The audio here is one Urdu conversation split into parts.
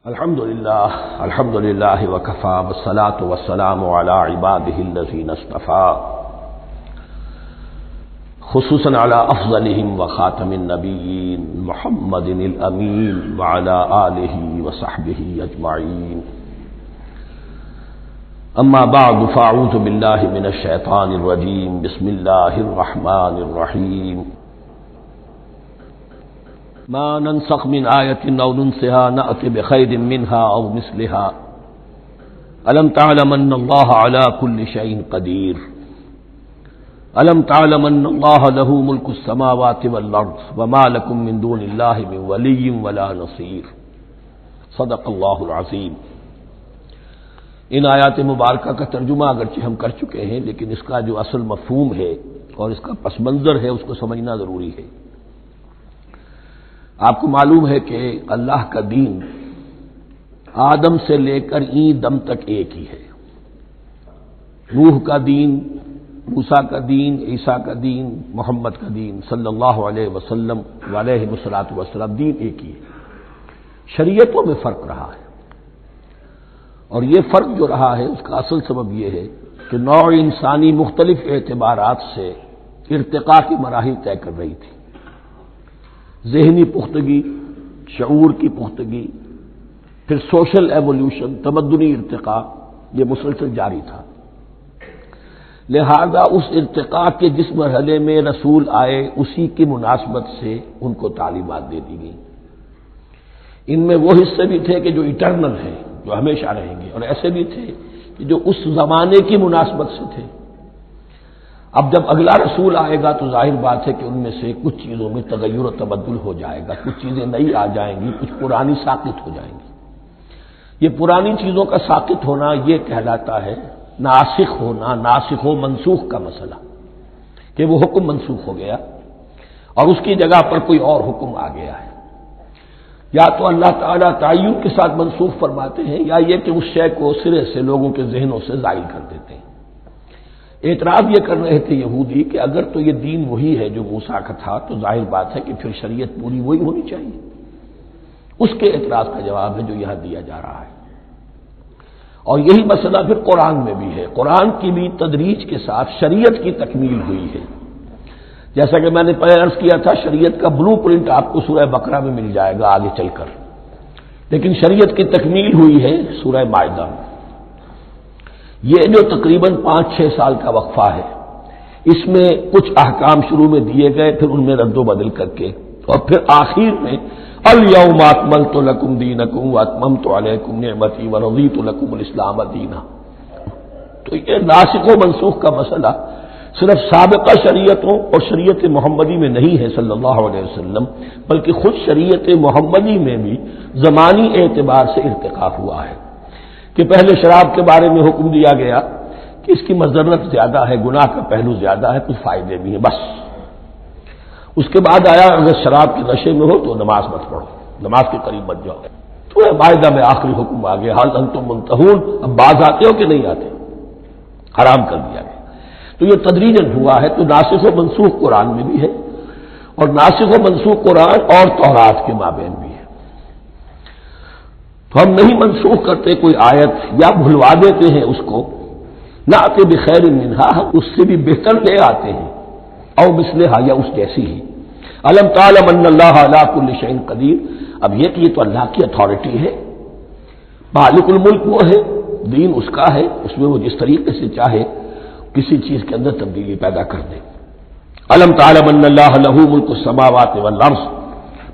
الحمد للہ وکفى والصلاة والسلام علی عباده الذین اصطفى خصوصا علی افضلهم وخاتم النبیین محمد الامین وعلی آلہ وصحبہ اجمعین اما بعد فاعوذ باللہ من الشیطان الرجیم بسم اللہ الرحمن الرحیم ما ننسخ من آیت او ننسها نأت بخیر منها او مثلها الم تعلم ان اللہ علی کل شیء قدیر الم تعلم ان اللہ له ملک السماوات والارض وما لکم من دون اللہ من ولی ولا نصیر صدق اللہ العظیم۔ ان آیات مبارکہ کا ترجمہ اگرچہ ہم کر چکے ہیں، لیکن اس کا جو اصل مفہوم ہے اور اس کا پس منظر ہے اس کو سمجھنا ضروری ہے۔ آپ کو معلوم ہے کہ اللہ کا دین آدم سے لے کر این دم تک ایک ہی ہے۔ نوح کا دین، موسیٰ کا دین، عیسیٰ کا دین، محمد کا دین صلی اللہ علیہ وسلم علیہ الصلوۃ والسلام، دین ایک ہی ہے۔ شریعتوں میں فرق رہا ہے، اور یہ فرق جو رہا ہے اس کا اصل سبب یہ ہے کہ نوع انسانی مختلف اعتبارات سے ارتقاء کی مراحل طے کر رہی تھی۔ ذہنی پختگی، شعور کی پختگی، پھر سوشل ایولیوشن، تمدنی ارتقاء، یہ مسلسل جاری تھا۔ لہذا اس ارتقاء کے جس مرحلے میں رسول آئے اسی کی مناسبت سے ان کو تعلیمات دے دی گئی۔ ان میں وہ حصے بھی تھے کہ جو ایٹرنل ہیں، جو ہمیشہ رہیں گے، اور ایسے بھی تھے کہ جو اس زمانے کی مناسبت سے تھے۔ اب جب اگلا رسول آئے گا تو ظاہر بات ہے کہ ان میں سے کچھ چیزوں میں تغیر و تبدل ہو جائے گا، کچھ چیزیں نئی آ جائیں گی، کچھ پرانی ساقط ہو جائیں گی۔ یہ پرانی چیزوں کا ساقط ہونا یہ کہلاتا ہے ناسخ ہونا، ناسخ و منسوخ کا مسئلہ، کہ وہ حکم منسوخ ہو گیا اور اس کی جگہ پر کوئی اور حکم آ گیا ہے۔ یا تو اللہ تعالیٰ تعین کے ساتھ منسوخ فرماتے ہیں، یا یہ کہ اس شے کو سرے سے لوگوں کے ذہنوں سے زائل کر دیتے ہیں۔ اعتراض یہ کر رہے تھے یہودی کہ اگر تو یہ دین وہی ہے جو موسیٰ کا تھا تو ظاہر بات ہے کہ پھر شریعت پوری وہی ہونی چاہیے۔ اس کے اعتراض کا جواب ہے جو یہاں دیا جا رہا ہے، اور یہی مسئلہ پھر قرآن میں بھی ہے۔ قرآن کی بھی تدریج کے ساتھ شریعت کی تکمیل ہوئی ہے۔ جیسا کہ میں نے پہلے عرض کیا تھا، شریعت کا بلو پرنٹ آپ کو سورہ بقرہ میں مل جائے گا آگے چل کر، لیکن شریعت کی تکمیل ہوئی ہے سورہ مائدہ میں۔ یہ جو تقریباً 5-6 سال کا وقفہ ہے، اس میں کچھ احکام شروع میں دیے گئے، پھر ان میں رد و بدل کر کے، اور پھر آخر میں الیوم اکملت لکم دینکم واتممت علیکم نعمتی ورضیت لکم الاسلام دینا۔ تو یہ ناسخ و منسوخ کا مسئلہ صرف سابقہ شریعتوں اور شریعت محمدی میں نہیں ہے صلی اللہ علیہ وسلم، بلکہ خود شریعت محمدی میں بھی زمانی اعتبار سے ارتقا ہوا ہے کہ پہلے شراب کے بارے میں حکم دیا گیا کہ اس کی مضرت زیادہ ہے، گناہ کا پہلو زیادہ ہے، کچھ فائدے بھی ہیں بس۔ اس کے بعد آیا اگر شراب کے نشے میں ہو تو نماز مت پڑھو، نماز کے قریب مت جاؤ۔ تو مائدہ میں آخری حکم آ گیا، حال انتم منتہون، اب باز آتے ہو کہ نہیں آتے، حرام کر دیا گیا۔ تو یہ تدریجاً ہوا ہے۔ تو ناسخ و منسوخ قرآن میں بھی ہے، اور ناسخ و منسوخ قرآن اور تورات کے مابین بھی ہے۔ تو ہم نہیں منسوخ کرتے کوئی آیت یا بھلوا دیتے ہیں اس کو، نہ آتے بخیر منہا، ہم اس سے بھی بہتر لے آتے ہیں، او مثلہا، یا اس جیسی ہی۔ الم تعلم ان اللہ علی کل شیء قدیر، اب یہ کہ یہ تو اللہ کی اتھارٹی ہے، مالک الملک وہ ہے، دین اس کا ہے، اس میں وہ جس طریقے سے چاہے کسی چیز کے اندر تبدیلی پیدا کر دے۔ الم تعلم ان اللہ لہ ملک السماوات والارض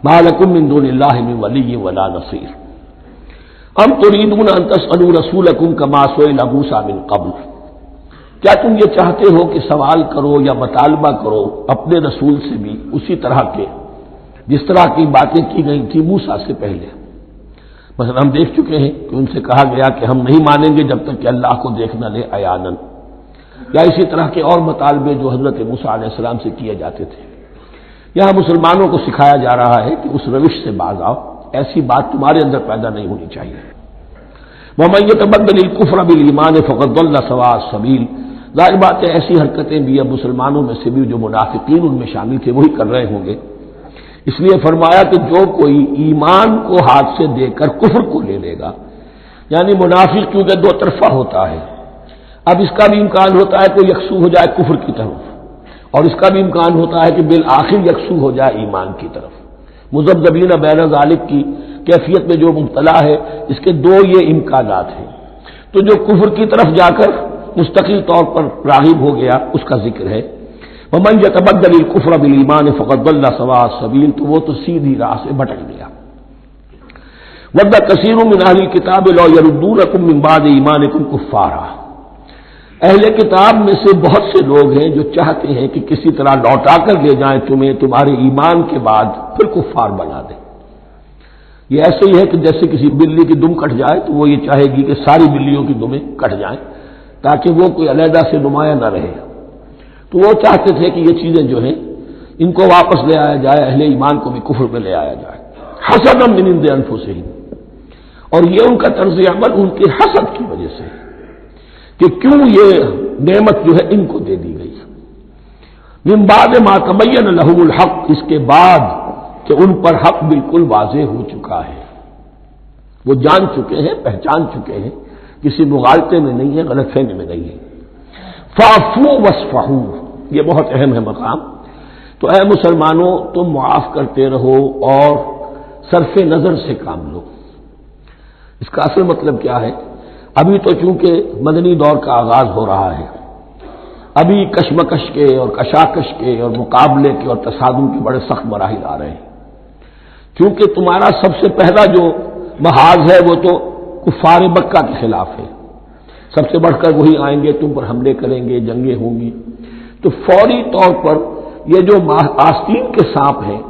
ما لکم من دون اللہ من ولی ولا نصیر ام تريدون ان تسألوا رسولكم كما سئل موسى من قبل، کیا تم یہ چاہتے ہو کہ سوال کرو یا مطالبہ کرو اپنے رسول سے بھی اسی طرح کے جس طرح کی باتیں کی گئی تھی موسیٰ سے پہلے؟ مثلا ہم دیکھ چکے ہیں کہ ان سے کہا گیا کہ ہم نہیں مانیں گے جب تک کہ اللہ کو دیکھ نہ لے عیاناً، یا اسی طرح کے اور مطالبے جو حضرت موسیٰ علیہ السلام سے کیے جاتے تھے۔ یہاں مسلمانوں کو سکھایا جا رہا ہے کہ اس روش سے باز آؤ، ایسی بات تمہارے اندر پیدا نہیں ہونی چاہیے۔ وَمَن يَتَبَدَّلِ الْكُفْرَ بِالْإِيمَانِ فَقَدْ ضَلَّ سَوَاءَ السَّبِيلِ، ظاہر بات ہے ایسی حرکتیں بھی اب مسلمانوں میں سے بھی جو منافقین ان میں شامل تھے وہی کر رہے ہوں گے اس لیے فرمایا کہ جو کوئی ایمان کو ہاتھ سے دے کر کفر کو لے لے گا، یعنی منافق کیونکہ دو طرفہ ہوتا ہے، اب اس کا بھی امکان ہوتا ہے کہ یکسو ہو جائے کفر کی طرف، اور اس کا بھی امکان ہوتا ہے کہ بالآخر یکسو ہو جائے ایمان کی طرف۔ مذبذبین بین ذالک کی کیفیت میں جو مبتلا ہے، اس کے دو یہ امکانات ہیں۔ تو جو کفر کی طرف جا کر مستقل طور پر راغب ہو گیا اس کا ذکر ہے، ومن یتبدل الکفر بالایمان فقد ضل سواء السبیل، تو وہ تو سیدھی راہ سے بھٹک گیا۔ ود کثیر من اہل الکتاب لو یردونکم من بعد ایمانکم کفارا، اہل کتاب میں سے بہت سے لوگ ہیں جو چاہتے ہیں کہ کسی طرح لوٹا کر لے جائیں تمہیں تمہارے ایمان کے بعد پھر کفار بنا دیں۔ یہ ایسے ہی ہے کہ جیسے کسی بلی کی دم کٹ جائے تو وہ یہ چاہے گی کہ ساری بلیوں کی دمیں کٹ جائیں تاکہ وہ کوئی علیحدہ سے نمایاں نہ رہے۔ تو وہ چاہتے تھے کہ یہ چیزیں جو ہیں ان کو واپس لے آیا جائے، اہل ایمان کو بھی کفر میں لے آیا جائے، حسدا من عند انفسہم، اور یہ ان کا طرز عمل ان کے حسد کی وجہ سے کہ کیوں یہ نعمت جو ہے ان کو دے دی گئی۔ من بعد ما تبین لهم الحق، اس کے بعد کہ ان پر حق بالکل واضح ہو چکا ہے، وہ جان چکے ہیں، پہچان چکے ہیں، کسی مغالطے میں نہیں ہے، غلط فہمی میں نہیں ہے۔ فاعفوا واصفحوا، یہ بہت اہم ہے مقام۔ تو اے مسلمانوں تم معاف کرتے رہو اور صرف نظر سے کام لو۔ اس کا اصل مطلب کیا ہے؟ ابھی تو چونکہ مدنی دور کا آغاز ہو رہا ہے، ابھی کشمکش کے اور کشاکش کے اور مقابلے کے اور تصادم کے بڑے سخت مراحل آ رہے ہیں۔ کیونکہ تمہارا سب سے پہلا جو محاذ ہے وہ تو کفار مکہ کے خلاف ہے، سب سے بڑھ کر وہی آئیں گے، تم پر حملے کریں گے، جنگیں ہوں گی۔ تو فوری طور پر یہ جو آستین کے سانپ ہیں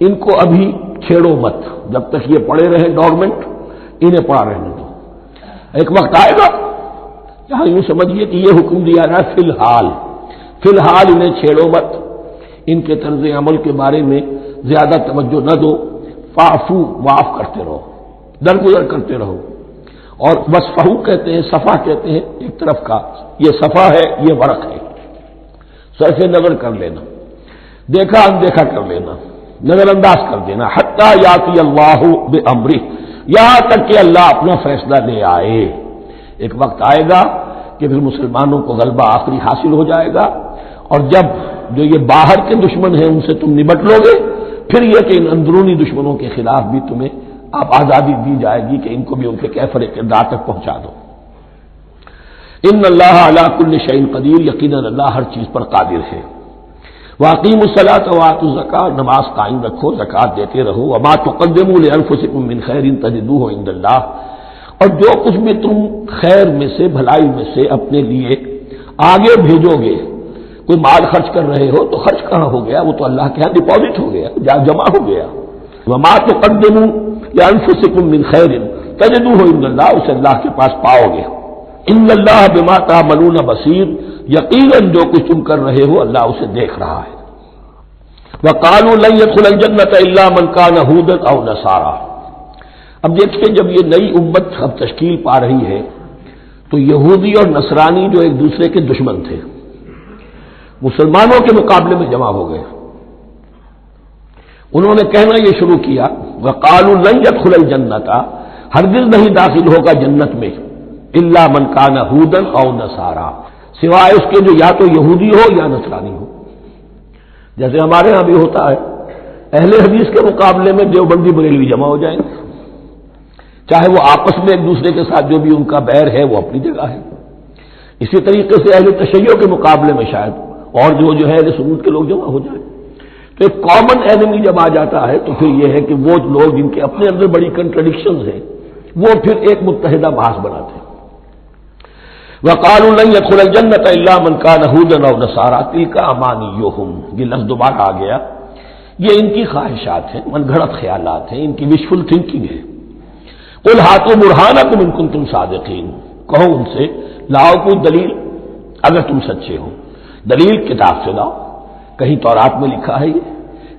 ان کو ابھی چھیڑو مت، جب تک یہ پڑے رہیں ڈورمنٹ، انہیں پڑا رہنے دو۔ ایک وقت آئے گا یہاں یوں سمجھیے کہ یہ حکم دیا رہا ہے فی الحال انہیں چھیڑو مت، ان کے طرز عمل کے بارے میں زیادہ توجہ نہ دو، فاعفو، معاف کرتے رہو، درگزر کرتے رہو۔ اور وصفحو کہتے ہیں، صفا کہتے ہیں ایک طرف کا، یہ صفا ہے، یہ ورق ہے، صرف نظر کر لینا، دیکھا اندیکھا کر لینا، نظر انداز کر دینا، حتی یاتی اللہ بامرہ، یہاں تک کہ اللہ اپنا فیصلہ لے آئے۔ ایک وقت آئے گا کہ پھر مسلمانوں کو غلبہ آخری حاصل ہو جائے گا، اور جب جو یہ باہر کے دشمن ہیں ان سے تم نمٹ لو گے، پھر یہ کہ ان اندرونی دشمنوں کے خلاف بھی تمہیں اب آزادی دی جائے گی کہ ان کو بھی ان کے کیفر کردار تک پہنچا دو۔ ان اللہ علی کل شیء قدیر، یقیناً اللہ ہر چیز پر قادر ہے۔ واقیموا الصلاۃ وآتوا الزکاۃ، نماز قائم رکھو، زکوٰۃ دیتے رہو۔ وما تقدموا لانفسکم من خیر تجدوہ عند اللہ، اور جو کچھ بھی تم خیر میں سے، بھلائی میں سے اپنے لیے آگے بھیجو گے، کوئی مال خرچ کر رہے ہو تو خرچ کہاں ہو گیا؟ وہ تو اللہ کے ہاں ڈپازٹ ہو گیا، جمع ہو گیا۔ وما تقدموا لانفسکم من خیر تجدوہ عند اللہ، اسے اللہ کے پاس پاؤ گے۔ ان اللہ بما تعملون بصیر، یقیناً جو کچھ تم کر رہے ہو اللہ اسے دیکھ رہا ہے۔ وقالوا لن يدخل الجنة الا من كان هودا او نصارى، اب دیکھیں جب یہ نئی امت اب تشکیل پا رہی ہے تو یہودی اور نصرانی جو ایک دوسرے کے دشمن تھے مسلمانوں کے مقابلے میں جمع ہو گئے، انہوں نے کہنا یہ شروع کیا وقالوا لن يدخل الجنة، ہرگز نہیں داخل ہوگا جنت میں الا من كان هودا او نصارى، سوائے اس کے جو یا تو یہودی ہو یا نصرانی ہو۔ جیسے ہمارے ہاں بھی ہوتا ہے، اہل حدیث کے مقابلے میں دیوبندی بریلوی جمع ہو جائیں گے، چاہے وہ آپس میں ایک دوسرے کے ساتھ جو بھی ان کا بیر ہے وہ اپنی جگہ ہے۔ اسی طریقے سے اہل تشیع کے مقابلے میں شاید اور جو ہے اہل سنت کے لوگ جمع ہو جائیں۔ تو ایک کامن اینمی جب آ جاتا ہے تو پھر یہ ہے کہ وہ لوگ جن کے اپنے اندر بڑی کنٹرڈکشنز ہیں وہ پھر ایک متحدہ بحث بناتے ہیں۔ وقالوا لن يدخل الجنة الا من كان هودا او نصارى تلك امانيهم، یہ لفظ دوبارہ آ گیا، یہ ان کی خواہشات ہیں، من گھڑت خیالات ہیں، ان کی وشفل تھنکنگ ہے۔ قل ہاتوا برہانکم ان کنتم صادقین، کہو ان سے لاؤ کوئی دلیل اگر تم سچے ہو، دلیل کتاب سے لاؤ، کہیں تورات میں لکھا ہے یہ،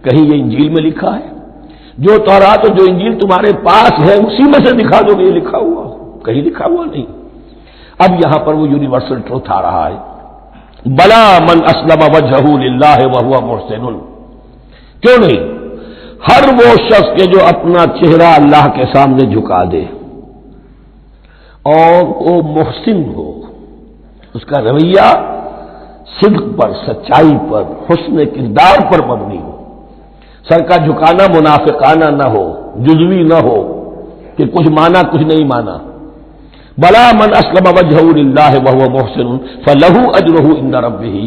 کہیں یہ انجیل میں لکھا ہے، جو تورات اور جو انجیل تمہارے پاس ہے اسی میں سے دکھا دو کہ یہ لکھا ہوا، کہیں لکھا ہوا نہیں۔ اب یہاں پر وہ یونیورسل ٹروتھ آ رہا ہے، بلا من اسلم وجہہ للہ وہو محسن، کیوں نہیں؟ ہر وہ شخص کے جو اپنا چہرہ اللہ کے سامنے جھکا دے اور وہ محسن ہو، اس کا رویہ صدق پر، سچائی پر، حسن کردار پر مبنی ہو، سر کا جھکانا منافقانہ نہ ہو، جزوی نہ ہو کہ کچھ مانا کچھ نہیں مانا۔ بلا من اسلم وجهه لله وهو محسن فله اجره عند ربه،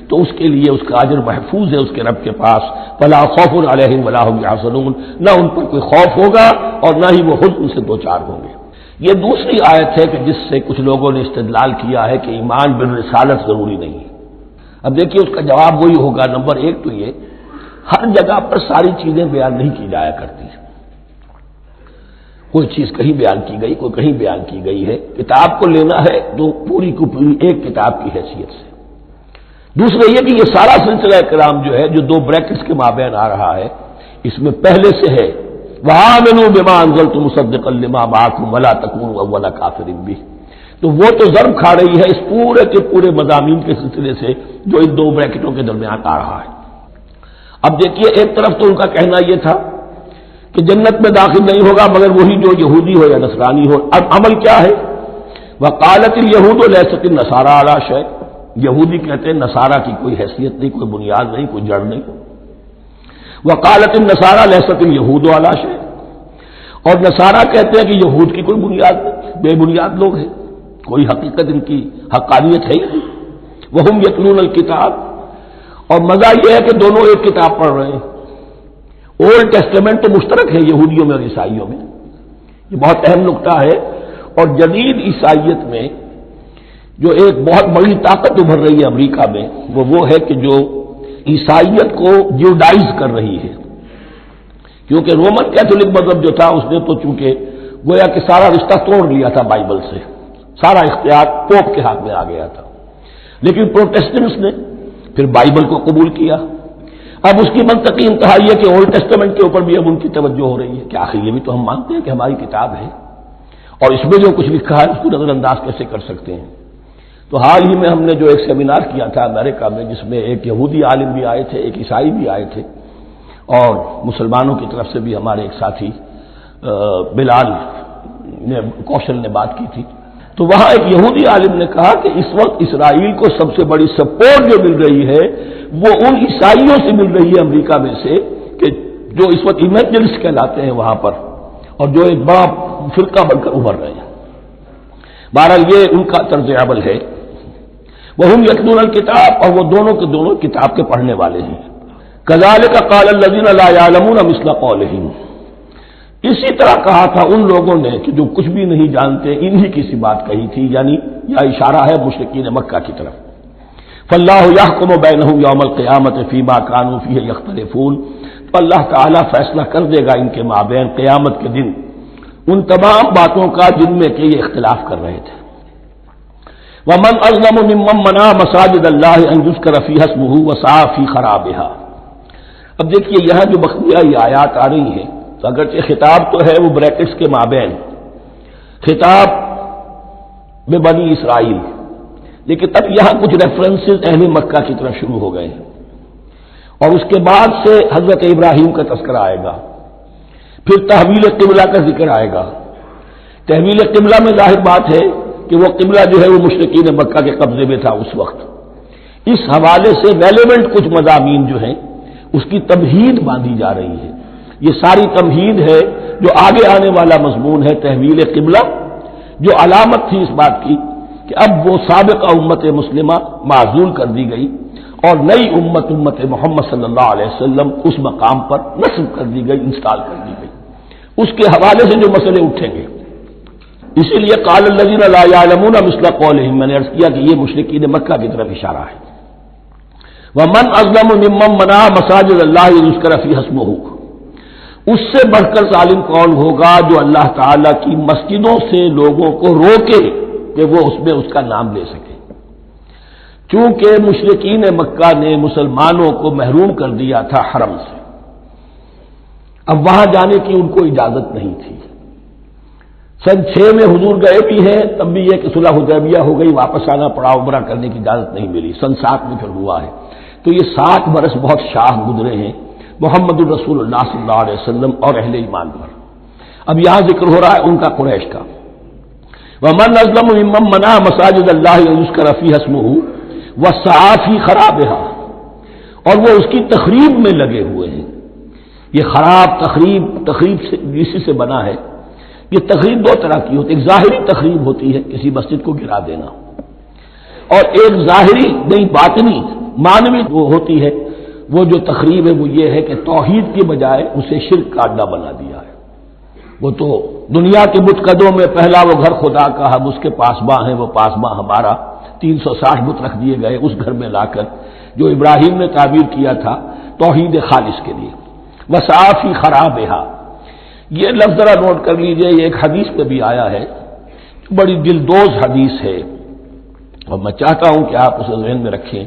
تو اس کے لیے اس کا اجر محفوظ ہے اس کے رب کے پاس۔ فلا خوف علیہم ولا هم يحزنون، نہ ان پر کوئی خوف ہوگا اور نہ ہی وہ حزن سے دوچار ہوں گے۔ یہ دوسری آیت ہے کہ جس سے کچھ لوگوں نے استدلال کیا ہے کہ ایمان بالرسالت ضروری نہیں ہے۔ اب دیکھیے اس کا جواب وہی ہوگا، نمبر ایک تو یہ ہر جگہ پر ساری چیزیں بیان نہیں کی جایا کرتی، کوئی چیز کہیں بیان کی گئی، کوئی کہیں بیان کی گئی ہے۔ کتاب کو لینا ہے تو پوری کو پوری ایک کتاب کی حیثیت سے۔ دوسرا یہ کہ یہ سارا سلسلہ کرام جو ہے، جو دو بریکٹس کے مابین آ رہا ہے، اس میں پہلے سے ہے وَآمِنُوا بِمَا أَنزَلْتُ مُصَدِّقًا لِمَا مَعَكُمْ وَلَا تَكُونُوا أَوَّلَ كَافِرٍ بِهِ، تو وہ تو ضرب کھا رہی ہے اس پورے کے پورے مضامین کے سلسلے سے جو ان دو بریکٹوں کے درمیان آ رہا ہے۔ اب دیکھیے ایک طرف تو ان کا کہنا یہ تھا کہ جنت میں داخل نہیں ہوگا مگر وہی جو یہودی ہو یا نصرانی ہو۔ اب عمل کیا ہے؟ وقالت اليہود لیست النصارى علی شیء، یہودی کہتے ہیں نصارہ کی کوئی حیثیت نہیں، کوئی بنیاد نہیں، کوئی جڑ نہیں۔ وقالت النصارى لیست اليہود علی شیء، اور نصارہ کہتے ہیں کہ یہود کی کوئی بنیاد نہیں، بے بنیاد لوگ ہیں، کوئی حقیقت ان کی حقانیت ہے ہی نہیں۔ وہم یتلون الکتاب، اور مزہ یہ ہے کہ دونوں ایک کتاب پڑھ رہے ہیں۔ اولڈ ٹیسٹمنٹ تو مشترک ہے یہودیوں میں اور عیسائیوں میں، یہ بہت اہم نقطہ ہے۔ اور جدید عیسائیت میں جو ایک بہت بڑی طاقت ابھر رہی ہے امریکہ میں، وہ ہے کہ جو عیسائیت کو جیوڈائز کر رہی ہے، کیونکہ رومن کیتھولک مذہب جو تھا اس نے تو چونکہ گویا کہ سارا رشتہ توڑ لیا تھا بائبل سے، سارا اختیار پوپ کے ہاتھ میں آ گیا تھا، لیکن پروٹیسٹنٹس نے پھر بائبل کو قبول کیا۔ اب اس کی منطقی انتہا یہ کہ اولڈ ٹیسٹمنٹ کے اوپر بھی اب ان کی توجہ ہو رہی ہے کہ آخر یہ بھی تو ہم مانتے ہیں کہ ہماری کتاب ہے اور اس میں جو کچھ لکھا ہے اس کو نظر انداز کیسے کر سکتے ہیں۔ تو حال ہی میں ہم نے جو ایک سیمینار کیا تھا امریکہ میں، جس میں ایک یہودی عالم بھی آئے تھے، ایک عیسائی بھی آئے تھے، اور مسلمانوں کی طرف سے بھی ہمارے ایک ساتھی بلال کوشل نے بات کی تھی، تو وہاں ایک یہودی عالم نے کہا کہ اس وقت اسرائیل کو سب سے بڑی سپورٹ جو مل رہی ہے وہ ان عیسائیوں سے مل رہی ہے امریکہ میں سے، کہ جو اس وقت ایونجلسٹ کہلاتے ہیں وہاں پر، اور جو ایک بڑا فرقہ بن کر ابھر رہے ہیں۔ بہرحال یہ ان کا طرز عمل ہے۔ وہم یتلون الکتاب، اور وہ دونوں کے دونوں کتاب کے پڑھنے والے ہیں۔ کذالک قال الذین لا یعلمون مثل قولہم، اسی طرح کہا تھا ان لوگوں نے کہ جو کچھ بھی نہیں جانتے، انہی کی سی بات کہی تھی، یعنی یہ اشارہ ہے مشرکین مکہ کی طرف۔ فاللہ یحکم بینہم یوم القیامۃ فیما کانوا فیہ یختلفون، تو اللہ تعالیٰ فیصلہ کر دے گا ان کے مابین قیامت کے دن ان تمام باتوں کا جن میں کہ یہ اختلاف کر رہے تھے۔ ومن اظلم ممن منع مساجد اللہ ان یذکر فیہا اسمہ وسعی فی خرابہا۔ اب دیکھیے یہاں جو بخیہ یہ آیات آ رہی ہیں، تو اگرچہ خطاب تو ہے وہ بریکٹس کے مابین، خطاب میں بنی اسرائیل، لیکن اب یہاں کچھ ریفرنسز اہل مکہ کی طرف شروع ہو گئے ہیں، اور اس کے بعد سے حضرت ابراہیم کا تذکرہ آئے گا، پھر تحویل قبلہ کا ذکر آئے گا۔ تحویل قبلہ میں ظاہر بات ہے کہ وہ قبلہ جو ہے وہ مشرکین مکہ کے قبضے میں تھا اس وقت، اس حوالے سے ریلیونٹ کچھ مضامین جو ہیں اس کی تمہید باندھی جا رہی ہے۔ یہ ساری تمہید ہے جو آگے آنے والا مضمون ہے تحویل قبلہ، جو علامت تھی اس بات کی کہ اب وہ سابقہ امت مسلمہ معزول کر دی گئی اور نئی امت محمد صلی اللہ علیہ وسلم اس مقام پر نصب کر دی گئی، انسٹال کر دی گئی۔ اس کے حوالے سے جو مسئلے اٹھیں گے، اسی لیے قال الذین لا یعلمون مثل قولہم، میں نے عرض کیا کہ یہ مشرکین مکہ کی طرف اشارہ ہے۔ ومن اظلم ممن منع مساجد اللہ یذکر فیہا اسمہ، اس سے بڑھ کر ظالم کون ہوگا جو اللہ تعالی کی مسجدوں سے لوگوں کو روکے کہ وہ اس میں اس کا نام لے سکے۔ چونکہ مشرکین مکہ نے مسلمانوں کو محروم کر دیا تھا حرم سے، اب وہاں جانے کی ان کو اجازت نہیں تھی۔ سن 6 میں حضور گئے بھی ہیں، تب بھی یہ کہ صلح حدیبیہ ہو گئی، واپس آنا پڑا، عمرہ کرنے کی اجازت نہیں ملی، سن 7 میں پھر ہوا ہے۔ تو یہ 7 برس بہت شاہ گزرے ہیں، محمد الرسول اللہ صلی اللہ علیہ وسلم اور اہل ایمان پر۔ اب یہاں ذکر ہو رہا ہے ان کا، قریش کا۔ وَمَنْ أَظْلَمُ مِمَّنْ مَنَعَ مَسَاجِدَ اللَّهِ أَن يُذْكَرَ فِيهَا اسْمُهُ وَسَعَىٰ فِي خَرَابِهَا، اور وہ اس کی تخریب میں لگے ہوئے ہیں۔ یہ خراب تخریب سے اسی سے بنا ہے۔ یہ تخریب دو طرح کی ہوتی ہے، ایک ظاہری تخریب ہوتی ہے، کسی مسجد کو گرا دینا، اور ایک ظاہری نہیں باطنی معنوی وہ ہوتی ہے۔ وہ جو تخریب ہے وہ یہ ہے کہ توحید کی بجائے اسے شرک کا اڈا بنا دیا ہے۔ وہ تو دنیا کے بت قدوں میں پہلا وہ گھر خدا کا، ہم اس کے پاسباں ہیں، وہ پاسباں ہمارا، 360 بت رکھ دیے گئے اس گھر میں لا کر، جو ابراہیم نے تعبیر کیا تھا توحید خالص کے لیے۔ وَسَعَىٰ فِي خَرَابِهَا، یہ لفظ ذرا نوٹ کر لیجئے، یہ ایک حدیث میں بھی آیا ہے، بڑی دلدوز حدیث ہے، اور میں چاہتا ہوں کہ آپ اسے ذہن میں رکھیں۔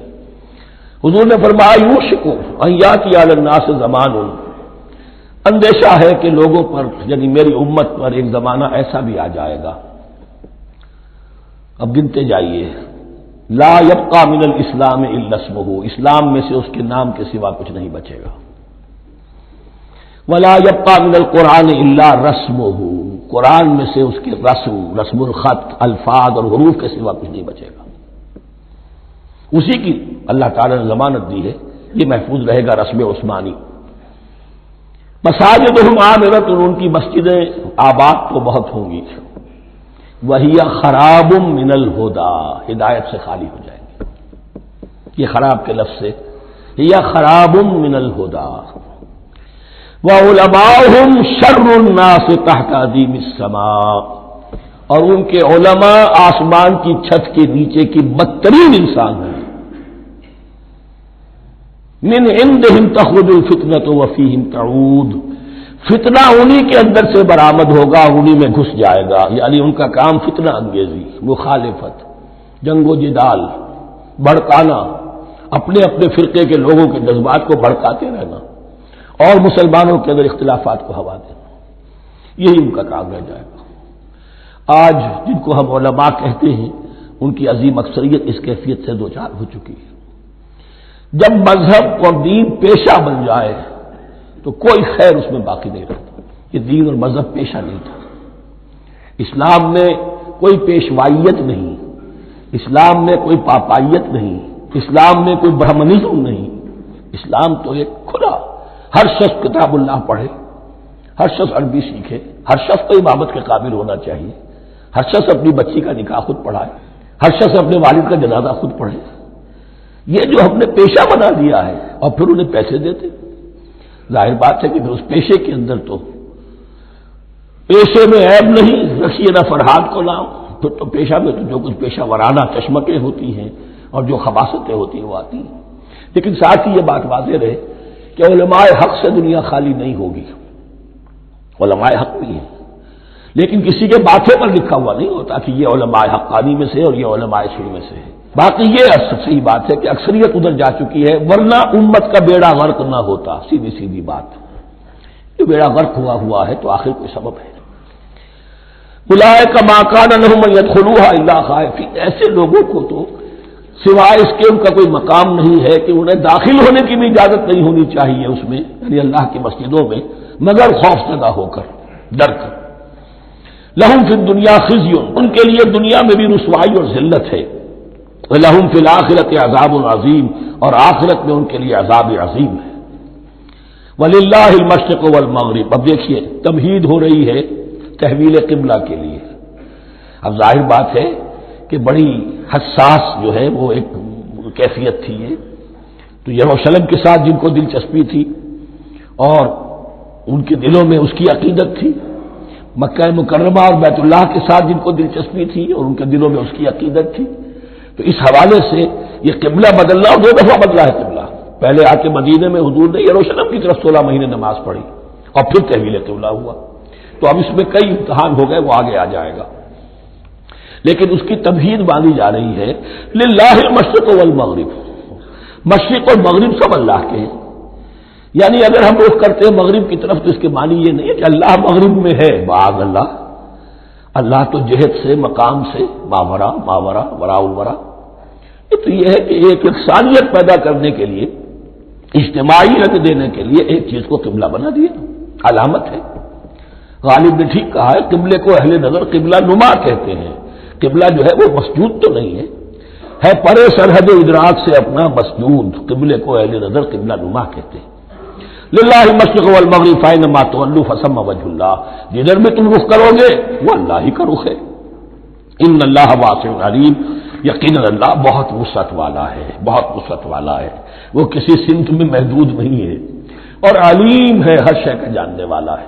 حضور نے فرمایا یوشک ان یاتی علی الناس زمان، اندیشہ ہے کہ لوگوں پر یعنی میری امت پر ایک زمانہ ایسا بھی آ جائے گا، اب گنتے جائیے، لا یبقى من الاسلام الا اسمہ، اسلام میں سے اس کے نام کے سوا کچھ نہیں بچے گا، ولا یبقى من القرآن الا رسمہ، قرآن میں سے اس کے رسم الخط، الفاظ اور حروف کے سوا کچھ نہیں بچے گا، اسی کی اللہ تعالی نے ضمانت دی ہے، یہ محفوظ رہے گا رسم عثمانی۔ مساجدہم عامرۃ، ان کی مسجدیں آباد تو بہت ہوں گی، وہی خراب من الہدی، ہدایت سے خالی ہو جائیں گے، یہ خراب کے لفظ سے، ہی خراب من الہدی، وعلماؤہم شر الناس تحت عظیم السماء، اور ان کے علماء آسمان کی چھت کے نیچے کی بدترین انسان ہیں، من عندہم تخرج الفتنۃ وفیہم تعود، فتنہ انہی کے اندر سے برآمد ہوگا، انہی میں گھس جائے گا، یعنی ان کا کام فتنہ انگیزی، مخالفت، جنگ و جدال، بھڑکانا، اپنے اپنے فرقے کے لوگوں کے جذبات کو بھڑکاتے رہنا اور مسلمانوں کے اندر اختلافات کو ہوا دینا، یہی ان کا کام رہ جائے گا۔ آج جن کو ہم علماء کہتے ہیں ان کی عظیم اکثریت اس کیفیت سے دوچار ہو چکی ہے۔ جب مذہب اور دین پیشہ بن جائے تو کوئی خیر اس میں باقی نہیں رہتا، یہ دین اور مذہب پیشہ نہیں تھا، اسلام میں کوئی پیشوائیت نہیں، اسلام میں کوئی پاپائیت نہیں، اسلام میں کوئی برہمنزم نہیں، اسلام تو ایک کھلا، ہر شخص کتاب اللہ پڑھے، ہر شخص عربی سیکھے، ہر شخص کو امامت کے قابل ہونا چاہیے، ہر شخص اپنی بچی کا نکاح خود پڑھائے، ہر شخص اپنے والد کا جنازہ خود پڑھے، یہ جو ہم نے پیشہ بنا دیا ہے اور پھر انہیں پیسے دیتے، ظاہر بات ہے کہ پھر اس پیشے کے اندر تو پیشے میں عیب نہیں، رکھیے نہ فرہاد کو نام، پھر تو پیشہ میں تو جو کچھ پیشہ ورانہ چشمکیں ہوتی ہیں اور جو خباثتیں ہوتی ہیں وہ آتی ہیں۔ لیکن ساتھ ہی یہ بات واضح رہے کہ علماء حق سے دنیا خالی نہیں ہوگی، علماء حق بھی ہیں، لیکن کسی کے ماتھے پر لکھا ہوا نہیں ہوتا کہ یہ علماء حقانی میں سے اور یہ علماء سوء میں سے ہے۔ باقی یہ صحیح بات ہے کہ اکثریت ادھر جا چکی ہے، ورنہ امت کا بیڑا غرق نہ ہوتا، سیدھی سیدھی بات، یہ بیڑا غرق ہوا ہے تو آخر کوئی سبب ہے۔ اولئک ما کان لہم ان یدخلوها الا خائفین، ایسے لوگوں کو تو سوائے اس کے ان کا کوئی مقام نہیں ہے کہ انہیں داخل ہونے کی بھی اجازت نہیں ہونی چاہیے اس میں، یعنی اللہ کی مسجدوں میں، مگر خوف زدہ ہو کر، ڈر کر۔ لہم فی الدنیا خزی، ان کے لیے دنیا میں بھی رسوائی اور ذلت ہے، وَلَهُمْ فِي الْآخِرَةِ عَذَابٌ عَظِيمٌ، اور آخرت میں ان کے لیے عذاب عظیم ہے۔ وَلِلَّهِ الْمَشْرِقُ وَالْمَغْرِبُ، اب دیکھیے تمہید ہو رہی ہے تحویل قبلہ کے لیے۔ اب ظاہر بات ہے کہ بڑی حساس جو ہے وہ ایک کیفیت تھی یہ، تو یروشلم کے ساتھ جن کو دلچسپی تھی اور ان کے دلوں میں اس کی عقیدت تھی، مکہ مکرمہ اور بیت اللہ کے ساتھ جن کو دلچسپی تھی اور ان کے دلوں میں اس کی عقیدت تھی، تو اس حوالے سے یہ قبلہ بدلنا، 2 دفعہ بدلا ہے قبلہ، پہلے آ کے مدینے میں حضور نے یروشلم کی طرف 16 مہینے نماز پڑھی اور پھر تحویل قبلہ ہوا، تو اب اس میں کئی امتحان ہو گئے، وہ آگے آ جائے گا، لیکن اس کی تمہید باندھی جا رہی ہے۔ للہ المشرق والمغرب، مشرق اور مغرب سب اللہ کے ہیں، یعنی اگر ہم رخ کرتے ہیں مغرب کی طرف تو اس کے معنی یہ نہیں ہے کہ اللہ مغرب میں ہے، بعض اللہ تو جہت سے، مقام سے، ماورا وراء الورا، تو یہ ہے کہ ایک یکسانیت پیدا کرنے کے لیے اجتماعی رنگ دینے کے لیے ایک چیز کو قبلہ بنا دیا، علامت ہے۔ غالب نے ٹھیک کہا ہے، قبلے کو اہل نظر قبلہ نما کہتے ہیں۔ قبلہ جو ہے وہ مسجود تو نہیں ہے پرے سرحد ادراک سے اپنا مسجود، قبلے کو اہل نظر قبلہ نما کہتے ہیں۔ للہ المشرق والمغرب فینما تولوا فثم وجہ اللہ، جدھر میں تم رخ کرو گے وہ اللہ ہی کا رخ ہے۔ ان اللہ واسع علیم، یقیناً اللہ بہت وسعت والا ہے، بہت وسعت والا ہے، وہ کسی سمت میں محدود نہیں ہے، اور علیم ہے، ہر شے کا جاننے والا ہے۔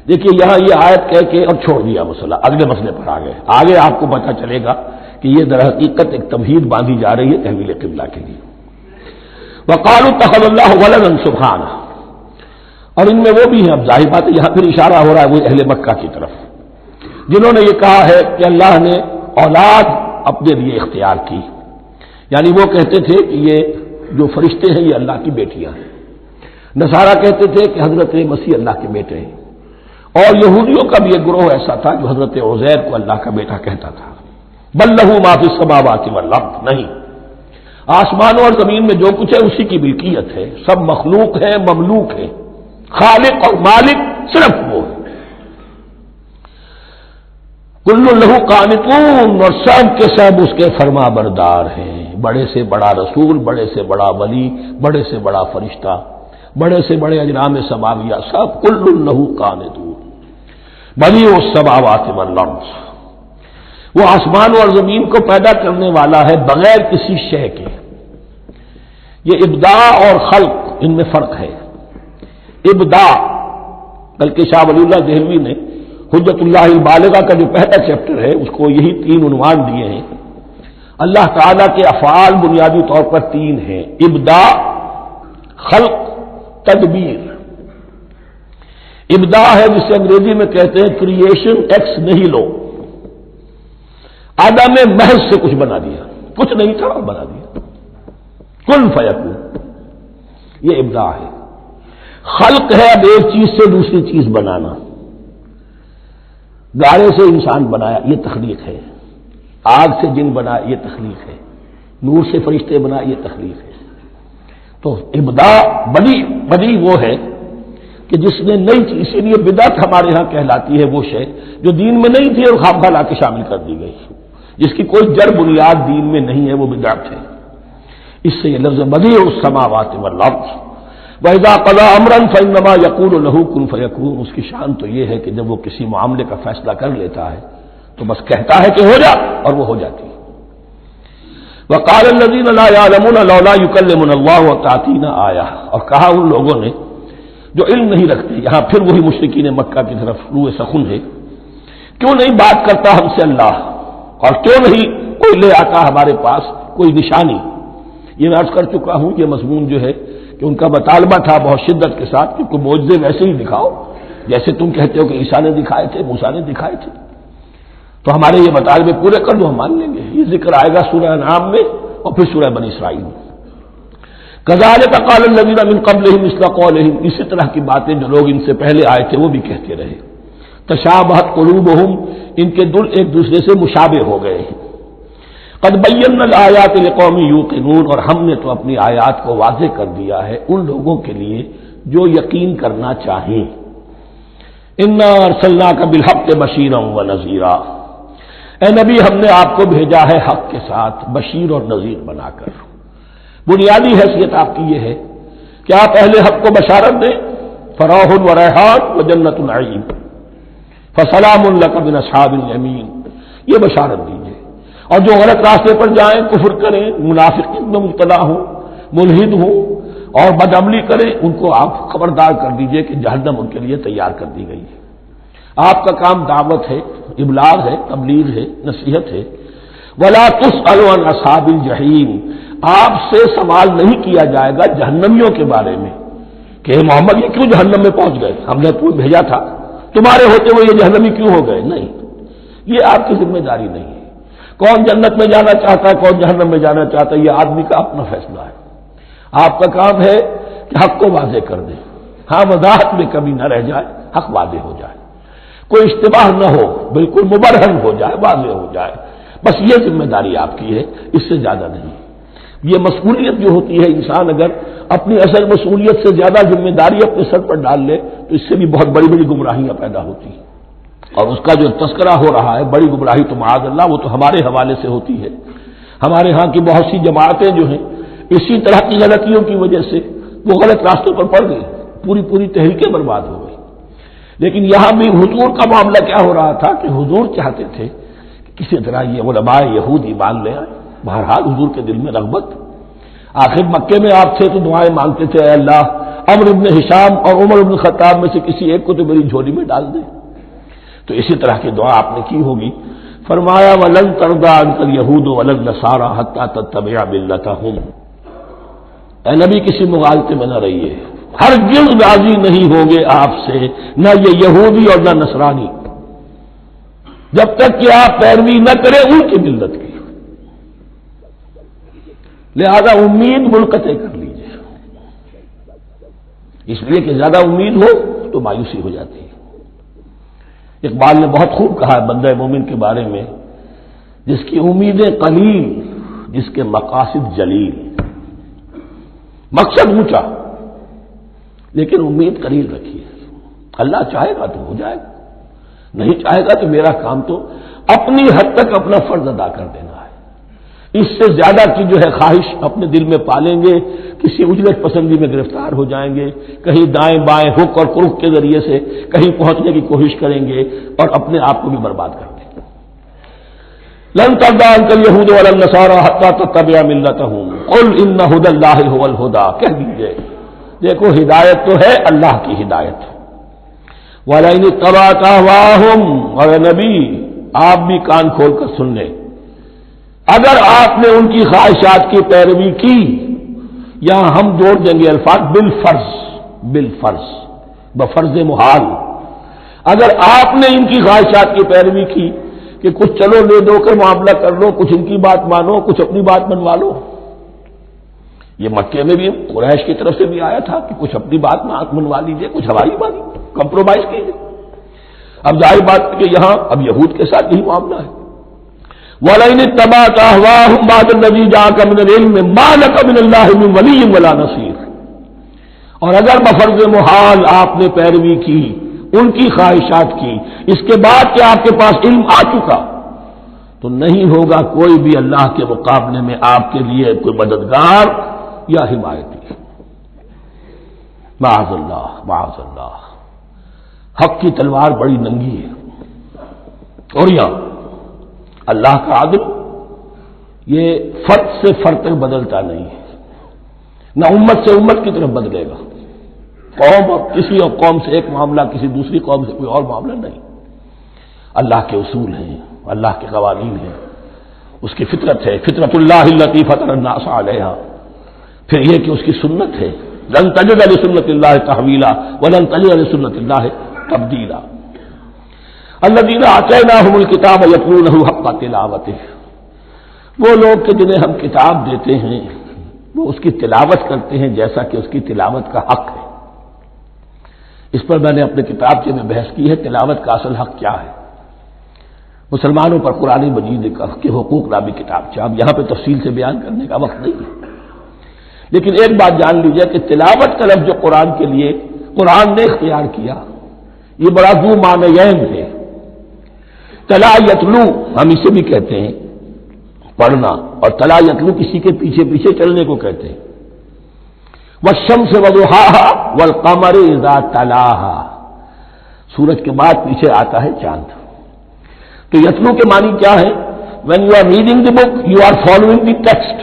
دیکھیے یہاں یہ آیت کہہ کے اور چھوڑ دیا مسئلہ، اگلے مسئلے پر آ گئے۔ آگے آپ کو پتہ چلے گا کہ یہ در حقیقت ایک تمہید باندھی جا رہی ہے تحویل قبلہ کے لیے۔ وقالوا اتخذ اللہ ولدا سبحانہ، اور ان میں وہ بھی ہیں، اب ظاہر بات ہے یہاں پھر اشارہ ہو رہا ہے وہ اہل مکہ کی طرف، جنہوں نے یہ کہا ہے کہ اللہ نے اولاد اپنے لیے اختیار کی، یعنی وہ کہتے تھے کہ یہ جو فرشتے ہیں یہ اللہ کی بیٹیاں ہیں، نصارہ کہتے تھے کہ حضرت مسیح اللہ کے بیٹے ہیں، اور یہودیوں کا بھی ایک گروہ ایسا تھا جو حضرت عزیر کو اللہ کا بیٹا کہتا تھا۔ بل لہ ما فی السماوات والارض، نہیں، آسمانوں اور زمین میں جو کچھ ہے اسی کی ملکیت ہے، سب مخلوق ہے، مملوک ہے، خالق اور مالک صرف وہ ہے۔ کل لہ قانتون، اور سب کے سب اس کے فرما بردار ہیں، بڑے سے بڑا رسول، بڑے سے بڑا ولی، بڑے سے بڑا فرشتہ، بڑے سے بڑے اجرام سماویہ، سب کل لہ قانتون۔ بدیع السماوات والارض، وہ آسمان اور زمین کو پیدا کرنے والا ہے بغیر کسی شے کے۔ یہ ابداع اور خلق ان میں فرق ہے۔ ابداع، بلکہ شاہ ولی اللہ دہلوی نے حجت اللہ البالغہ کا جو پہلا چیپٹر ہے اس کو یہی 3 عنوان دیے ہیں۔ اللہ تعالیٰ کے افعال بنیادی طور پر 3 ہیں، ابداع، خلق، تدبیر۔ ابداع ہے جسے انگریزی میں کہتے ہیں کریشن ایکس نہیلو، آدم محض سے کچھ بنا دیا، کچھ نہیں تھا اور بنا دیا، کن فیکون، یہ ابداع ہے۔ خلق ہے اب ایک چیز سے دوسری چیز بنانا، گارے سے انسان بنایا، یہ تخلیق ہے، آگ سے جن بنایا، یہ تخلیق ہے، نور سے فرشتے بنائے، یہ تخلیق ہے۔ تو ابداع بدیع وہ ہے کہ جس نے نئی چیز، اسی لیے بدعت ہمارے ہاں کہلاتی ہے وہ شے جو دین میں نہیں تھی اور خام خواہ لا کے شامل کر دی گئی، جس کی کوئی جڑ بنیاد دین میں نہیں ہے، وہ بدعت ہے۔ اس سے یہ لفظ بدیع السماوات والارض، وَإِذَا قَضَىٰ أَمْرًا فَإِنَّمَا يَقُولُ لَهُ كُن فَيَكُونُ، اس کی شان تو یہ ہے کہ جب وہ کسی معاملے کا فیصلہ کر لیتا ہے تو بس کہتا ہے کہ ہو جا، اور وہ ہو جاتی ہے۔ وَقَالَ الَّذِينَ لَا يَعْلَمُونَ لَوْلَا يُكَلِّمُنَا اللَّهُ وَتَأْتِينَا آیَةٌ، اور کہا ان لوگوں نے جو علم نہیں رکھتے، یہاں پھر وہی مشرکین مکہ کی طرف روح سخن ہے، کیوں نہیں بات کرتا ہم سے اللہ، اور کیوں نہیں کوئی لے آتا ہمارے پاس کوئی نشانی۔ یہ میں عرض کر چکا ہوں، یہ مضمون جو ہے کہ ان کا مطالبہ تھا بہت شدت کے ساتھ کہ کوئی معجزے ویسے ہی دکھاؤ جیسے تم کہتے ہو کہ عیسیٰ نے دکھائے تھے، موسیٰ نے دکھائے تھے، تو ہمارے یہ مطالبے پورے کر دو، ہم مان لیں گے۔ یہ ذکر آئے گا سورہ انعام میں اور پھر سورہ بنی اسرائیل میں۔ کذالک قال الذین من قبلہم مثل قولہم، اسی طرح کی باتیں جو لوگ ان سے پہلے آئے تھے وہ بھی کہتے رہے۔ تشابہت قلوبہم، ان کے دل ایک دوسرے سے مشابہ ہو گئے ہیں۔ قد بینا الآیات لقوم یوقنون، اور ہم نے تو اپنی آیات کو واضح کر دیا ہے ان لوگوں کے لیے جو یقین کرنا چاہیں۔ انا ارسلناک بالحق بشیرا ونذیرا، اے نبی ہم نے آپ کو بھیجا ہے حق کے ساتھ بشیر اور نذیر بنا کر۔ بنیادی حیثیت آپ کی یہ ہے کہ آپ اہل حق کو بشارت دیں، فراح و ریحان و جنت النعیم، فسلام لک من اصحاب الیمین، یہ بشارت دیجیے۔ اور جو غلط راستے پر جائیں، کفر کریں، منافقت میں مبتلا ہوں، ملحد ہوں اور بدعملی کریں، ان کو آپ خبردار کر دیجئے کہ جہنم ان کے لیے تیار کر دی گئی ہے۔ آپ کا کام دعوت ہے، ابلاغ ہے، تبلیغ ہے، نصیحت ہے۔ ولا تسأل عن اصحاب الجحیم، آپ سے سوال نہیں کیا جائے گا جہنمیوں کے بارے میں کہ محمد یہ کیوں جہنم میں پہنچ گئے، ہم نے تمہیں بھیجا تھا، تمہارے ہوتے ہوئے یہ جہنمی کیوں ہو گئے، نہیں، یہ آپ کی ذمہ داری نہیں ہے۔ کون جنت میں جانا چاہتا ہے، کون جہنم میں جانا چاہتا ہے، یہ آدمی کا اپنا فیصلہ ہے۔ آپ کا کام ہے کہ حق کو واضح کر دیں، ہاں وضاحت میں کمی نہ رہ جائے، حق واضح ہو جائے، کوئی اشتباہ نہ ہو، بالکل مبرہن ہو جائے، واضح ہو جائے، بس یہ ذمہ داری آپ کی ہے، اس سے زیادہ نہیں۔ یہ مسئولیت جو ہوتی ہے، انسان اگر اپنی اصل مصولیت سے زیادہ ذمہ داری اپنے سر پر ڈال لے تو اس سے بھی بہت بڑی بڑی گمراہیاں پیدا ہوتی ہیں، اور اس کا جو تذکرہ ہو رہا ہے بڑی گمراہی تو معاذ اللہ وہ تو ہمارے حوالے سے ہوتی ہے۔ ہمارے ہاں کی بہت سی جماعتیں جو ہیں اسی طرح کی غلطیوں کی وجہ سے وہ غلط راستوں پر پڑ گئی، پوری تحریکیں برباد ہو گئی۔ لیکن یہاں بھی حضور کا معاملہ کیا ہو رہا تھا کہ حضور چاہتے تھے کہ کسی طرح یہ علماء یہود ایمان لے آئے۔ بہرحال حضور کے دل میں رغبت، آخر مکے میں آپ تھے تو دعائیں مانگتے تھے، اے اللہ عمرو ابن ہشام اور عمر ابن خطاب میں سے کسی ایک کو تو میری جھولی میں ڈال دے۔ تو اسی طرح کی دعا آپ نے کی ہوگی۔ فرمایا وَلَن تَرْضَىٰ عَنكَ الْيَهُودُ وَلَا النَّصَارَىٰ حَتَّىٰ تَتَّبِعَ مِلَّتَهُمْ۔ اے نبی کسی مغالطے میں نہ رہیے، ہرگز راضی نہیں ہوں گے آپ سے نہ یہ یہودی اور نہ نصرانی، جب تک کہ آپ پیروی نہ کریں ان کی ملت کی۔ لہذا امید منقطع کر لیجیے، اس لیے کہ زیادہ امید ہو تو مایوسی ہو جاتی ہے۔ اقبال نے بہت خوب کہا ہے بندہ مومن کے بارے میں، جس کی امیدیں قلیل، جس کے مقاصد جلیل۔ مقصد اونچا لیکن امید قلیل رکھیے، اللہ چاہے گا تو ہو جائے گا، نہیں چاہے گا تو میرا کام تو اپنی حد تک اپنا فرض ادا کر دینا ہے۔ اس سے زیادہ کی جو ہے خواہش اپنے دل میں پالیں گے، کسی اجرت پسندی میں گرفتار ہو جائیں گے، کہیں دائیں بائیں ہک اور کرک کے ذریعے سے کہیں پہنچنے کی کوشش کریں گے اور اپنے آپ کو بھی برباد کر دیں گے۔ لن ترضى عنك اليهود ولا النصارى حتى تتبع ملتهم قل ان هدى الله هو الهدى، کہہ دیجئے دیکھو ہدایت تو ہے اللہ کی ہدایت۔ ولئن اتبعت اهواءهم، اور نبی آپ بھی کان کھول کر سن لیں، اگر آپ نے ان کی خواہشات کی پیروی کی، یہاں ہم جوڑ دیں گے الفاظ بالفرض بفرض محال، اگر آپ نے ان کی خواہشات کی پیروی کی کہ کچھ چلو لے دو کر معاملہ کر لو، کچھ ان کی بات مانو، کچھ اپنی بات منوا لو۔ یہ مکے میں بھی قریش کی طرف سے بھی آیا تھا کہ کچھ اپنی بات منوا لیجیے، کچھ ہماری بات کمپرومائز کیجیے۔ اب ظاہر بات ہے کہ یہاں اب یہود کے ساتھ یہی معاملہ ہے۔ وَلَئِنِ اتَّبَعْتَ أَهْوَاءَهُمْ بَعْدَ الَّذِي جَاءَكَ مِنَ الْعِلْمِ مَا لَكَ مِنَ اللَّهِ مِنْ وَلِيٍّ وَلَا نَصِيرٍ، اور اگر بفرض محال آپ نے پیروی کی ان کی خواہشات کی، اس کے بعد کہ آپ کے پاس علم آ چکا، تو نہیں ہوگا کوئی بھی اللہ کے مقابلے میں آپ کے لیے کوئی مددگار یا حمایتی۔ معاذ اللہ معاذ اللہ، حق کی تلوار بڑی ننگی ہے، اور یہاں اللہ کا عدل یہ فرد سے فرد تک بدلتا نہیں ہے، نہ امت سے امت کی طرف بدلے گا، قوم اور کسی اور قوم سے ایک معاملہ، کسی دوسری قوم سے کوئی اور معاملہ نہیں۔ اللہ کے اصول ہیں، اللہ کے قوانین ہیں، اس کی فطرت ہے، فطرت اللہ التی فطر الناس علیہا، پھر یہ کہ اس کی سنت ہے، لن تجد لسنت اللہ تحویلا ولن تجد لسنت اللہ تبدیلا۔ الذین آتیناہم الکتاب یتلونہ حق تلاوتہ، وہ لوگ کہ جنہیں ہم کتاب دیتے ہیں وہ اس کی تلاوت کرتے ہیں جیسا کہ اس کی تلاوت کا حق ہے۔ اس پر میں نے اپنے کتابچے میں بحث کی ہے، تلاوت کا اصل حق کیا ہے۔ مسلمانوں پر قرآن مجید کے حقوق نامی کتابچہ، اب یہاں پہ تفصیل سے بیان کرنے کا وقت نہیں ہے، لیکن ایک بات جان لیجیے کہ تلاوت کا لفظ جو قرآن کے لیے قرآن نے اختیار کیا یہ بڑا ذو معنیین ہے۔ تلا یتلو ہم اسے بھی کہتے ہیں پڑھنا، اور تلا یتلو کسی کے پیچھے پیچھے چلنے کو کہتے ہیں۔ والشمس وضحاها والقمر اذا تلاها، سورج کے بعد پیچھے آتا ہے چاند۔ تو یتلو کے معنی کیا ہے؟ when you are reading the book you are following the text۔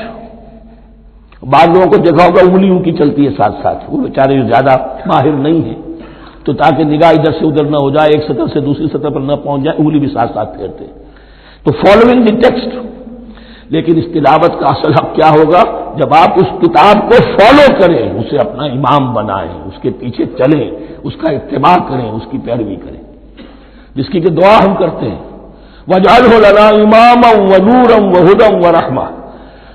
بعض لوگوں کو دیکھا ہوگا انگلیوں کی چلتی ہے ساتھ ساتھ، وہ بیچارے جو زیادہ ماہر نہیں ہیں تو تاکہ نگاہ ادھر سے ادھر نہ ہو جائے، ایک سطح سے دوسری سطح پر نہ پہنچ جائے، انگلی بھی ساتھ ساتھ پھیرتے ہیں، تو فالوئنگ دی ٹیکسٹ۔ لیکن اس تلاوت کا اصل حق کیا ہوگا؟ جب آپ اس کتاب کو فالو کریں، اسے اپنا امام بنائیں، اس کے پیچھے چلیں، اس کا اتباع کریں، اس کی پیروی کریں، جس کی کہ دعا ہم کرتے ہیں وَاجْعَلْهُ لَنَا إِمَامًا وَنُورًا وَهُدًى وَرَحْمَةً،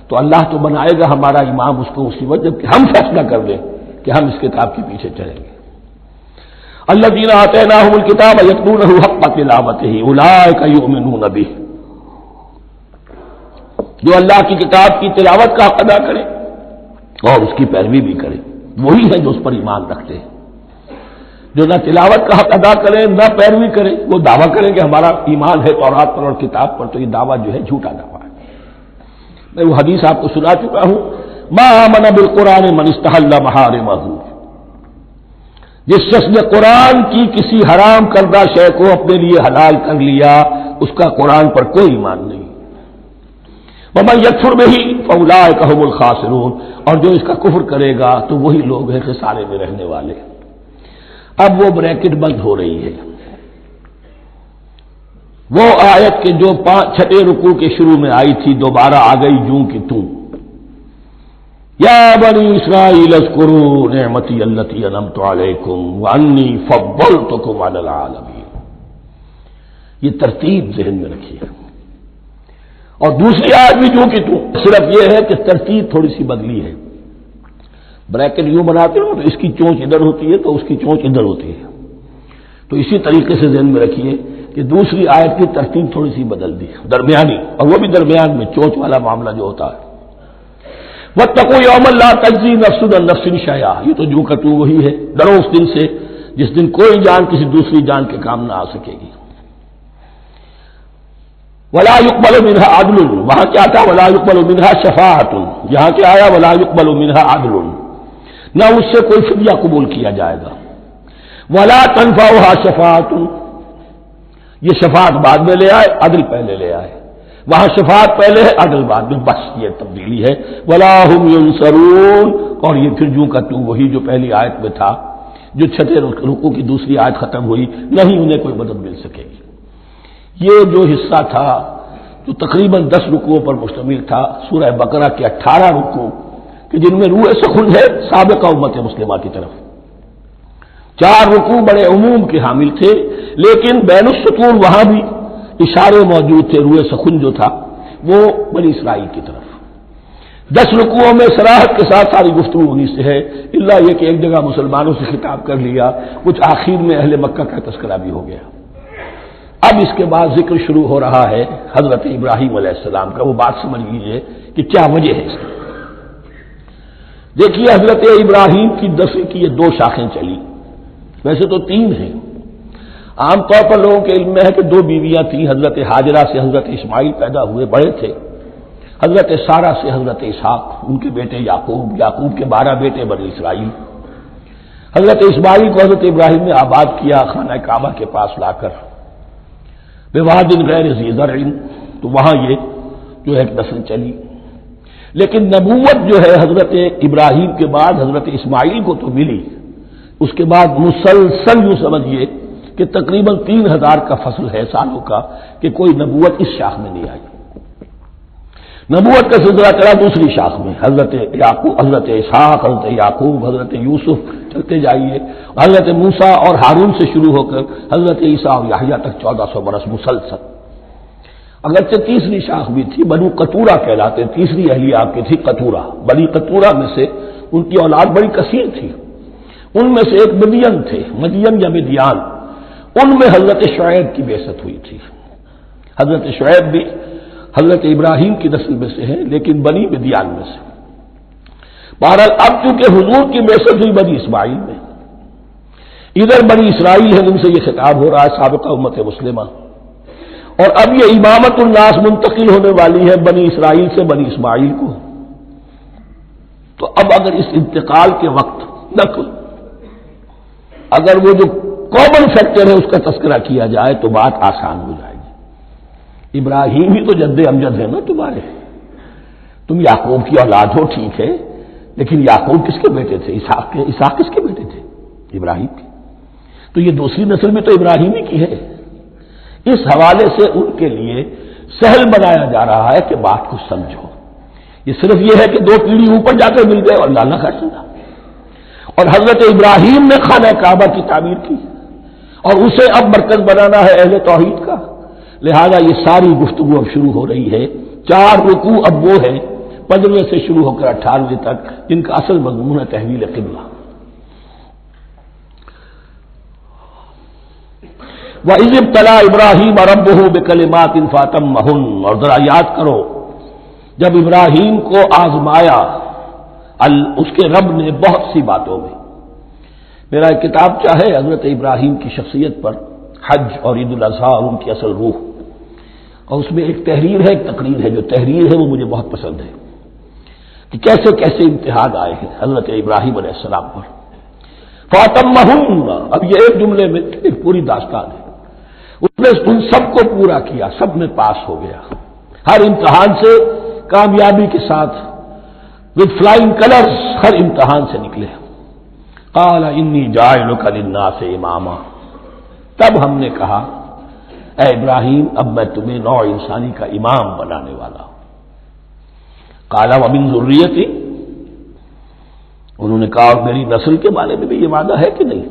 تو اللہ تو بنائے گا ہمارا امام اس کو اسی وقت جب کہ ہم فیصلہ کر لیں کہ ہم اس کتاب کے پیچھے چلیں گے۔ الذین آتیناہم الکتاب یتلونہ حق تلاوتہ اولئک یؤمنون بہ، جو اللہ کی کتاب کی تلاوت کا حق ادا کریں اور اس کی پیروی بھی کریں. وہی ہیں جو اس پر ایمان رکھتے ہیں. جو نہ تلاوت کا حق ادا کریں نہ پیروی کریں، وہ دعویٰ کریں کہ ہمارا ایمان ہے تورات پر اور کتاب پر، تو یہ دعویٰ جو ہے جھوٹا دعویٰ ہے. میں وہ حدیث آپ کو سنا چکا ہوں، ما آمن بالقرآن من استحل محارمہ، جس شخص نے قرآن کی کسی حرام کردہ شے کو اپنے لیے حلال کر لیا، اس کا قرآن پر کوئی ایمان نہیں. ومن یکفر بہ فاولئک ھم الخاسرون، اور جو اس کا کفر کرے گا تو وہی لوگ ہیں خسارے میں رہنے والے. اب وہ بریکٹ بند ہو رہی ہے. وہ آیت کے جو 6 رکوع کے شروع میں آئی تھی دوبارہ آ گئی جوں کہ توں. یا بنی اسرائیل اذکروا نعمتی التی انعمت علیکم وانی فضلتکم علی العالمین. یہ ترتیب ذہن میں رکھیے. اور دوسری آیت بھی جو کہ توں، صرف یہ ہے کہ ترتیب تھوڑی سی بدلی ہے. بریکٹ یوں بناتے ہو تو اس کی چونچ ادھر ہوتی ہے تو اس کی چونچ ادھر ہوتی ہے. تو اسی طریقے سے ذہن میں رکھیے کہ دوسری آیت کی ترتیب تھوڑی سی بدل دی درمیانی، اور وہ بھی درمیان میں چونچ والا معاملہ جو ہوتا ہے. واتقوا یوما لا تجزی نفس عن نفس شیئا، یہ تو جو کہ تو وہی ہے، ڈرو اس دن سے جس دن کوئی جان کسی دوسری جان کے کام نہ آ سکے گی. ولا يقبل منها عدل، وہاں کیا تھا ولا يقبل منها شفاعت، یہاں کیا آیا ولا يقبل منها عدل، نہ اس سے کوئی فدیہ قبول کیا جائے گا. ولا تنفعها شفاعت، یہ شفاعت بعد میں لے آئے، عدل پہلے لے آئے. وہاں شفاعت پہلے ہے، عدل بعد میں، بس یہ تبدیلی ہے. ولا هم ينصرون، اور یہ پھر جو کا تو وہی جو پہلی آیت میں تھا، جو 6 رکوع کی دوسری آیت ختم ہوئی، نہیں انہیں کوئی مدد مل سکے گی. یہ جو حصہ تھا جو تقریباً 10 رکوعوں پر مشتمل تھا، سورہ بقرہ کے 18 رکوع کہ جن میں روح سخن ہے سابقہ امت مسلمہ کی طرف. 4 رکوع بڑے عموم کے حامل تھے، لیکن بین السطور وہاں بھی اشارے موجود تھے. روح سخن جو تھا وہ بنی اسرائیل کی طرف. 10 رکوعوں میں صراحت کے ساتھ ساری گفتگو انہی سے ہے، الا یہ کہ ایک جگہ مسلمانوں سے خطاب کر لیا، کچھ آخر میں اہل مکہ کا تذکرہ بھی ہو گیا. اب اس کے بعد ذکر شروع ہو رہا ہے حضرت ابراہیم علیہ السلام کا. وہ بات سمجھ لیجیے کہ کیا وجہ ہے اس کی. دیکھیے حضرت ابراہیم کی دفع کی یہ 2 شاخیں چلی، ویسے تو 3 ہیں. عام طور پر لوگوں کے علم میں ہے کہ 2 بیویاں تھیں. حضرت ہاجرہ سے حضرت اسماعیل پیدا ہوئے، بڑے تھے. حضرت سارہ سے حضرت اسحاق، ان کے بیٹے یعقوب، یعقوب کے 12 بیٹے بنی اسرائیل. حضرت اسماعیل کو حضرت ابراہیم نے آباد کیا خانہ کعبہ کے پاس لا کر، بواد غیر ذی زرع، تو وہاں یہ جو ایک نسل چلی. لیکن نبوت جو ہے حضرت ابراہیم کے بعد حضرت اسماعیل کو تو ملی، اس کے بعد مسلسل یوں سمجھیے کہ تقریباً 3000 کا فصل ہے سالوں کا کہ کوئی نبوت اس شاخ میں نہیں آئی. نبوت کا سلسلہ چلا دوسری شاخ میں، حضرت یعقوب، حضرت اسحاق، حضرت یعقوب، حضرت یوسف، چلتے جائیے. حضرت موسیٰ اور ہارون سے شروع ہو کر حضرت عیسیٰ اور یحییٰ تک 1400 برس مسلسل. اگرچہ تیسری شاخ بھی تھی، بنو قطورہ کہلاتے، تیسری اہلیہ آپ کی تھی قطورہ. بنی قطورہ میں سے ان کی اولاد بڑی کثیر تھی. ان میں سے ایک مدین تھے، مدین یا مدیان، ان میں حضرت شعیب کی بعثت ہوئی تھی. حضرت شعیب بھی حضرت ابراہیم کی نسل میں سے ہے، لیکن بنی مدیان میں سے. بہرحال اب چونکہ حضور کی بعثت ہوئی بنی اسماعیل میں، ادھر بنی اسرائیل ہے، ان سے یہ خطاب ہو رہا ہے سابقہ امت مسلمہ. اور اب یہ امامت الناس منتقل ہونے والی ہے بنی اسرائیل سے بنی اسماعیل کو. تو اب اگر اس انتقال کے وقت نقل، اگر وہ جو کامن فیکٹر ہے اس کا تذکرہ کیا جائے تو بات آسان ہو جائے گی. ابراہیم ہی تو جد امجد ہے نا تمہارے، تم یعقوب کی اولاد ہو ٹھیک ہے، لیکن یعقوب کس کے بیٹے تھے؟ اسحاق کے. اسحاق کس کے بیٹے تھے؟ ابراہیم کے. تو یہ دوسری نسل میں تو ابراہیم ہی کی ہے. اس حوالے سے ان کے لیے سہل بنایا جا رہا ہے کہ بات کو سمجھو. یہ صرف یہ ہے کہ 2 پیڑھی اوپر جا کر مل گئے اور اللہ نہ کر سکا. اور حضرت ابراہیم نے خانہ کعبہ کی تعمیر کی اور اسے اب مرکز بنانا ہے اہل توحید کا. لہذا یہ ساری گفتگو اب شروع ہو رہی ہے. 4 رکوع اب وہ ہے 15 سے شروع ہو کر 18 تک، جن کا اصل مضمون ہے تحویل قبلہ. وَإِذِ ابْتَلَىٰ إِبْرَاهِيمَ رَبُّهُ بِكَلِمَاتٍ فَأَتَمَّهُنَّ، اور ذرا یاد کرو جب ابراہیم کو آزمایا اس کے رب نے بہت سی باتوں میں. میرا ایک کتاب چاہے حضرت ابراہیم کی شخصیت پر، حج اور عید الاضحیٰ اور ان کی اصل روح، اور اس میں ایک تحریر ہے، ایک تقریر ہے. جو تحریر ہے وہ مجھے بہت پسند ہے کہ کیسے کیسے امتحان آئے ہیں حضرت ابراہیم علیہ السلام پر. فَأَتَمَّهُنَّ، اب یہ ایک جملے میں ایک پوری داستان ہے. اس نے ان سب کو پورا کیا، سب میں پاس ہو گیا، ہر امتحان سے کامیابی کے ساتھ وتھ فلائنگ کلرز ہر امتحان سے نکلے. قال انی جاعلک للناس اماما، تب ہم نے کہا اے ابراہیم اب میں تمہیں نوع انسانی کا امام بنانے والا ہوں. قال ومن ذریتی، انہوں نے کہا اور میری نسل کے بارے میں بھی یہ وعدہ ہے کہ نہیں؟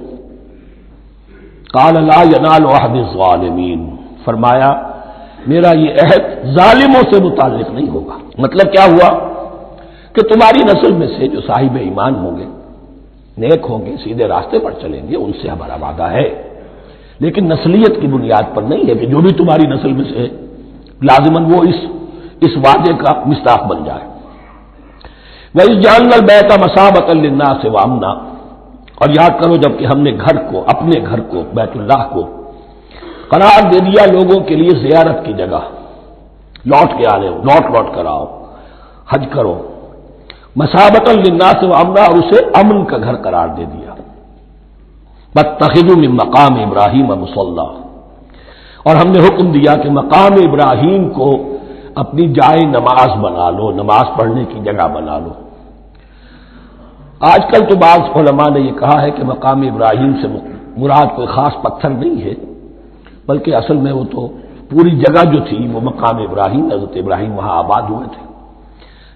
قال لا ینال عہد الظالمین، فرمایا میرا یہ عہد ظالموں سے متعلق نہیں ہوگا. مطلب کیا ہوا کہ تمہاری نسل میں سے جو صاحب ایمان ہوں گے، نیک ہوں گے، سیدھے راستے پر چلیں گے، ان سے ہمارا وعدہ ہے، لیکن نسلیت کی بنیاد پر نہیں ہے کہ جو بھی تمہاری نسل میں سے لازماً وہ اس وعدے کا مصداق بن جائے. وَإِذْ جَعَلْنَا الْبَيْتَ مَثَابَةً لِلنَّاسِ وَأَمْنًا، اور یاد کرو جب کہ ہم نے گھر کو، اپنے گھر کو، بیت اللہ کو قرار دے دیا لوگوں کے لیے زیارت کی جگہ، لوٹ کے آنے، لوٹ کر آؤ، حج کرو. مثابۃ للناس وامنا، اور اسے امن کا گھر قرار دے دیا. واتخذوا من مقام ابراہیم مصلی، اور ہم نے حکم دیا کہ مقام ابراہیم کو اپنی جائے نماز بنا لو، نماز پڑھنے کی جگہ بنا لو. آج کل تو بعض علماء نے یہ کہا ہے کہ مقام ابراہیم سے مراد کوئی خاص پتھر نہیں ہے، بلکہ اصل میں وہ تو پوری جگہ جو تھی وہ مقام ابراہیم، حضرت ابراہیم وہاں آباد ہوئے تھے.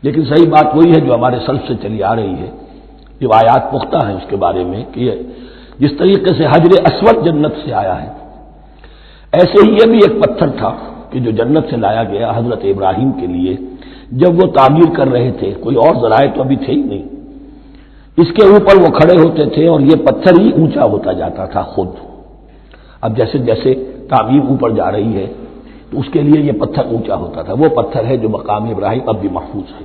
لیکن صحیح بات وہی ہے جو ہمارے سلف سے چلی آ رہی ہے، روایات پختہ ہیں اس کے بارے میں کہ جس طریقے سے حجر اسود جنت سے آیا ہے، ایسے ہی یہ بھی ایک پتھر تھا کہ جو جنت سے لایا گیا حضرت ابراہیم کے لیے جب وہ تعمیر کر رہے تھے. کوئی اور ذرائع تو ابھی تھے ہی نہیں، اس کے اوپر وہ کھڑے ہوتے تھے اور یہ پتھر ہی اونچا ہوتا جاتا تھا خود. اب جیسے جیسے تعمیر اوپر جا رہی ہے تو اس کے لیے یہ پتھر اونچا ہوتا تھا. وہ پتھر ہے جو مقام ابراہیم اب بھی محفوظ ہے،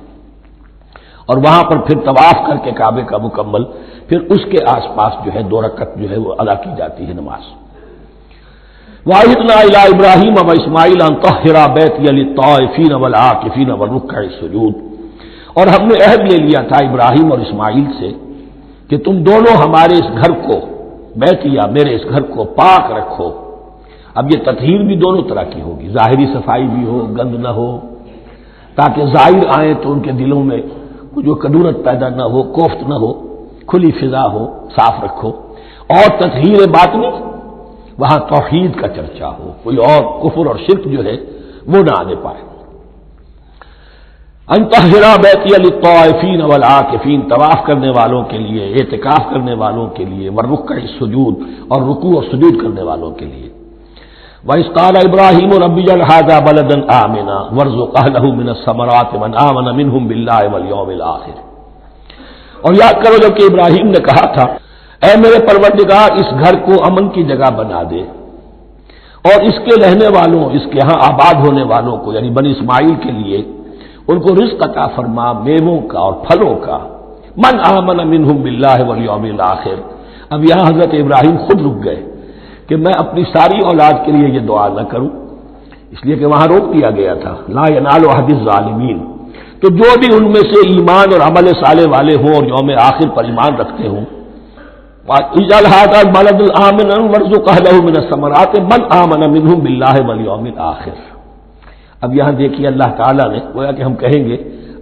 اور وہاں پر پھر طواف کر کے کعبے کا مکمل، پھر اس کے آس پاس جو ہے 2 رکعت جو ہے وہ ادا کی جاتی ہے نماز. وَعَهِدْنَا إِلَىٰ إِبْرَاهِيمَ وَإِسْمَاعِيلَ أَن طَهِّرَا بَيْتِيَ لِلطَّائِفِينَ وَالْعَاكِفِينَ وَالرُّكَّعِ السُّجُودِ، اور ہم نے عہد لے لیا تھا ابراہیم اور اسماعیل سے کہ تم دونوں ہمارے اس گھر کو، بیتیا میرے اس گھر کو پاک رکھو. اب یہ تطہیر بھی دونوں طرح کی ہوگی، ظاہری صفائی بھی ہو، گند نہ ہو، تاکہ ظاہر آئیں تو ان کے دلوں میں جو کدورت پیدا نہ ہو، کوفت نہ ہو، کھلی فضا ہو، صاف رکھو. اور تطہیر باطنی، وہاں توحید کا چرچا ہو، کوئی اور کفر اور شرک جو ہے وہ نہ آنے پائے. ان طہرا بیتی للطائفین والعاکفین، طواف کرنے والوں کے لیے، اعتکاف کرنے والوں کے لیے، والرکع السجود، اور رکوع اور سجود کرنے والوں کے لیے. وَإِذْ قَالَ إِبْرَاهِيمُ رَبِّ اجْعَلْ هَٰذَا بَلَدًا آمِنًا وَارْزُقْ أَهْلَهُ مِنَ الثَّمَرَاتِ مَنْ آمَنَ مِنْهُمْ بِاللَّهِ وَالْيَوْمِ الْآخِرِ. اور یاد کرو جب کہ ابراہیم نے کہا تھا اے میرے پروردگار اس گھر کو امن کی جگہ بنا دے، اور اس کے رہنے والوں، اس کے ہاں آباد ہونے والوں کو یعنی بنی اسماعیل کے لیے ان کو رزق عطا فرما، میووں کا اور پھلوں کا. من آمن منہم باللہ والیوم الآخر. اب یہاں حضرت ابراہیم خود رک گئے کہ میں اپنی ساری اولاد کے لیے یہ دعا نہ کروں، اس لیے کہ وہاں روک دیا گیا تھا لا ینال عہد الظالمین. تو جو بھی ان میں سے ایمان اور عمل صالح والے ہوں اور یوم آخر پر ایمان رکھتے ہوں، اجعل هذا البلد آمنا وارزق اهله من الثمرات من آمن منهم باللہ والیوم الآخر. اب یہاں دیکھیے اللہ تعالیٰ نے گویا کہ ہم کہیں گے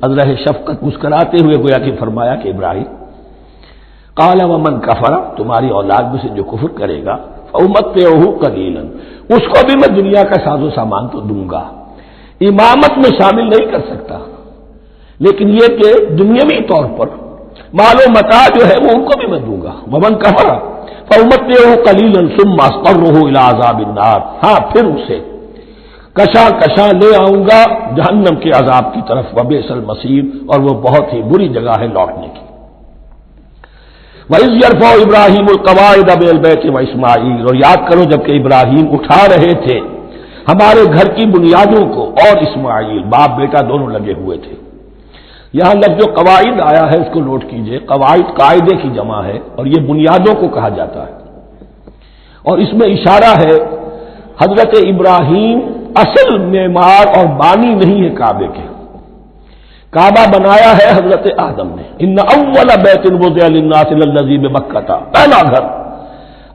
ازرہ شفقت مسکراتے ہوئے گویا کہ فرمایا کہ ابراہیم قال ومن کفر، تمہاری اولاد میں سے جو کفر کرے گا فأمتعه قلیلا، اس کو بھی میں دنیا کا ساز و سامان تو دوں گا. امامت میں شامل نہیں کر سکتا، لیکن یہ کہ دنیاوی طور پر مال و متاع جو ہے وہ ان کو بھی میں دوں گا. ومن کفر فأمتعه قلیلا ثم اضطره الى عذاب النار، ہاں پھر اسے کشاں لے آؤں گا جہنم کے عذاب کی طرف. وبئس المصیر، اور وہ بہت ہی بری جگہ ہے لوٹنے کی. وَإِذْ يَرْفَعُ إِبْرَاهِيمُ الْقَوَاعِدَ مِنَ الْبَيْتِ وَإِسْمَاعِيلُ، اور یاد کرو جب کہ ابراہیم اٹھا رہے تھے ہمارے گھر کی بنیادوں کو، اور اسماعیل باپ بیٹا دونوں لگے ہوئے تھے. یہاں لفظ جو قواعد آیا ہے اس کو نوٹ کیجئے. قواعد قاعدے کی جمع ہے اور یہ بنیادوں کو کہا جاتا ہے، اور اس میں اشارہ ہے حضرت ابراہیم اصل معمار اور بانی نہیں ہے کعبے کے. کعبہ بنایا ہے حضرت آدم نے. ان اول بیت وضع للناس للذی بمکہ، پہلا گھر.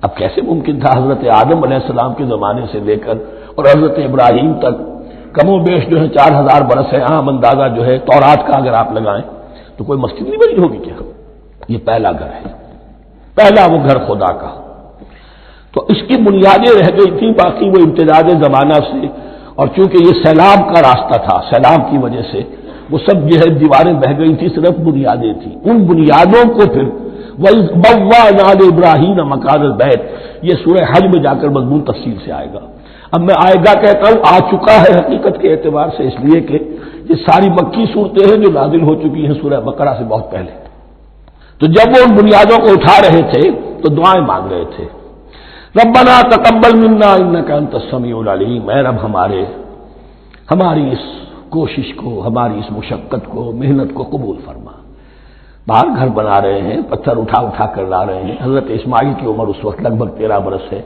اب کیسے ممکن تھا حضرت آدم علیہ السلام کے زمانے سے لے کر اور حضرت ابراہیم تک کم و بیش جو ہے 4000 برس ہے. عام اندازہ جو ہے تورات کا اگر آپ لگائیں تو کوئی مسجد نہیں بنی ہوگی کیا؟ یہ پہلا گھر ہے، پہلا وہ گھر خدا کا. تو اس کی بنیادیں رہ گئی تھیں، باقی وہ امتداد زمانہ سے، اور چونکہ یہ سیلاب کا راستہ تھا، سیلاب کی وجہ سے وہ سب جو ہے دیواریں بہہ گئی تھی، صرف بنیادیں تھیں. ان بنیادوں کو پھر وَإِذْ بَوَّأْنَا لِإِبْرَاهِيمَ مَكَانَ الْبَيْتِ، یہ سورہ حج میں جا کر مضمون تفصیل سے آئے گا. اب میں آئے گا کہتا ہوں، آ چکا ہے حقیقت کے اعتبار سے، اس لیے کہ یہ ساری مکی صورتیں ہیں جو نازل ہو چکی ہیں سورہ بقرہ سے بہت پہلے. تو جب وہ ان بنیادوں کو اٹھا رہے تھے تو دعائیں مانگ رہے تھے. ربنا تقبل منا انک انت السمیع العلیم، اے رب ہماری اس کوشش کو، ہماری اس مشقت کو، محنت کو قبول فرما. باہر گھر بنا رہے ہیں، پتھر اٹھا اٹھا کر لا رہے ہیں. حضرت اسماعیل کی عمر اس وقت لگ بھگ 13 برس ہے،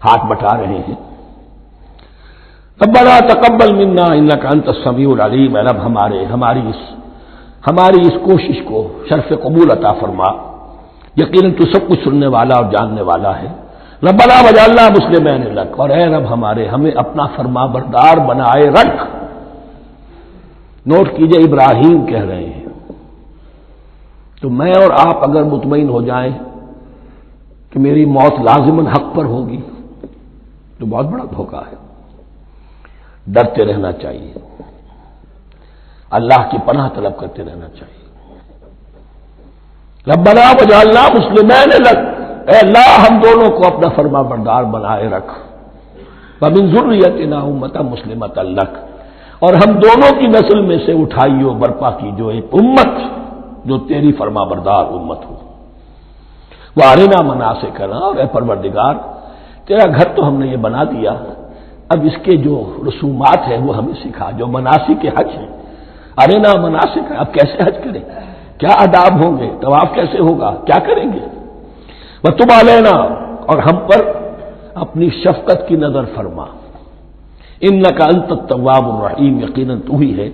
ہاتھ بٹا رہے ہیں. ربنا تقبل منا انک انت السمیع العلیم، اے رب ہماری اس کوشش کو شرف قبول عطا فرما، یقیناً تو سب کچھ سننے والا اور جاننے والا ہے. ربنا وجعلنا مسلمین لک، اور اے رب ہمیں اپنا فرما بردار بنائے رکھ. نوٹ کیجئے ابراہیم کہہ رہے ہیں. تو میں اور آپ اگر مطمئن ہو جائیں کہ میری موت لازماً حق پر ہوگی تو بہت بڑا دھوکہ ہے. ڈرتے رہنا چاہیے، اللہ کی پناہ طلب کرتے رہنا چاہیے. ربنا وجعلنا مسلمین لک، اے اللہ ہم دونوں کو اپنا فرما بردار بنائے رکھ. ومن ذریتنا امۃ مسلمۃ لک، اور ہم دونوں کی نسل میں سے اٹھائیو برپا کی جو ایک امت جو تیری فرما بردار امت ہو. وہ ارنا مناسکنا، اور اے پروردگار تیرا گھر تو ہم نے یہ بنا دیا، اب اس کے جو رسومات ہیں وہ ہمیں سکھا، جو مناسک حج ہیں. ارنا مناسک، اب کیسے حج کریں، کیا آداب ہوں گے، طواف کیسے ہوگا، کیا کریں گے. وتب علینا، اور ہم پر اپنی شفقت کی نظر فرما. انک انت التواب الرحیم، یقیناً تو ہی ہے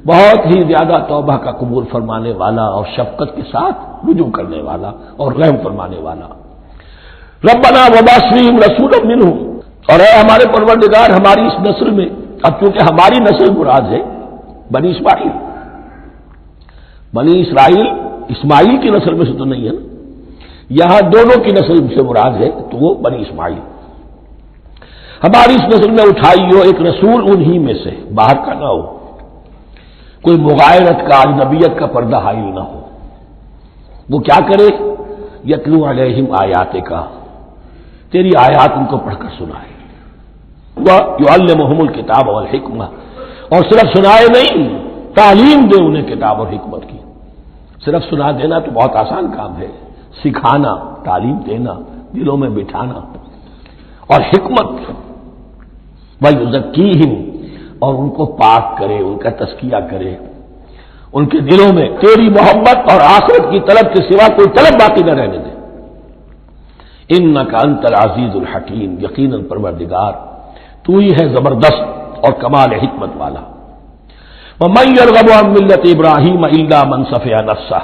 بہت ہی زیادہ توبہ کا قبول فرمانے والا اور شفقت کے ساتھ رجوع کرنے والا اور رحم فرمانے والا. ربنا وبعث فیہم رسولا منہم، اور اے ہمارے پروردگار ہماری اس نسل میں، اب چونکہ ہماری نسل مراد ہے بنی اسرائیل اسماعیل کی نسل میں سے تو نہیں ہے نا، یہاں دونوں کی نسل سے مراد ہے تو وہ بنی اسماعیل. ہماری اس نسل میں اٹھائی ہو ایک رسول انہی میں سے، باہر کا نہ ہو، کوئی مغایرت کا اجنبیت کا پردہ حائل نہ ہو. وہ کیا کرے، یتلو علیہم آیاتک، تیری آیات ان کو پڑھ کر سنائے. وَيُعَلِّمُهُمُ الْكِتَابَ وَالْحِکْمَةَ، اور صرف سنائے نہیں، تعلیم دے انہیں کتاب اور حکمت کی. صرف سنا دینا تو بہت آسان کام ہے، سکھانا، تعلیم دینا، دلوں میں بٹھانا. اور حکمت، وَيُزَكِّيهِمْ، اور ان کو پاک کرے، ان کا تزکیہ کرے، ان کے دلوں میں تیری محبت اور آخرت کی طلب کے سوا کوئی طلب باقی نہ رہنے دے. انک انت العزیز الحکیم، یقیناً پروردگار تو ہی ہے زبردست اور کمال حکمت والا. وَمَن يَرْغَبُ عَن مِّلَّةِ إِبْرَاهِيمَ إِلَّا مَن سَفِهَ نَفْسَهُ،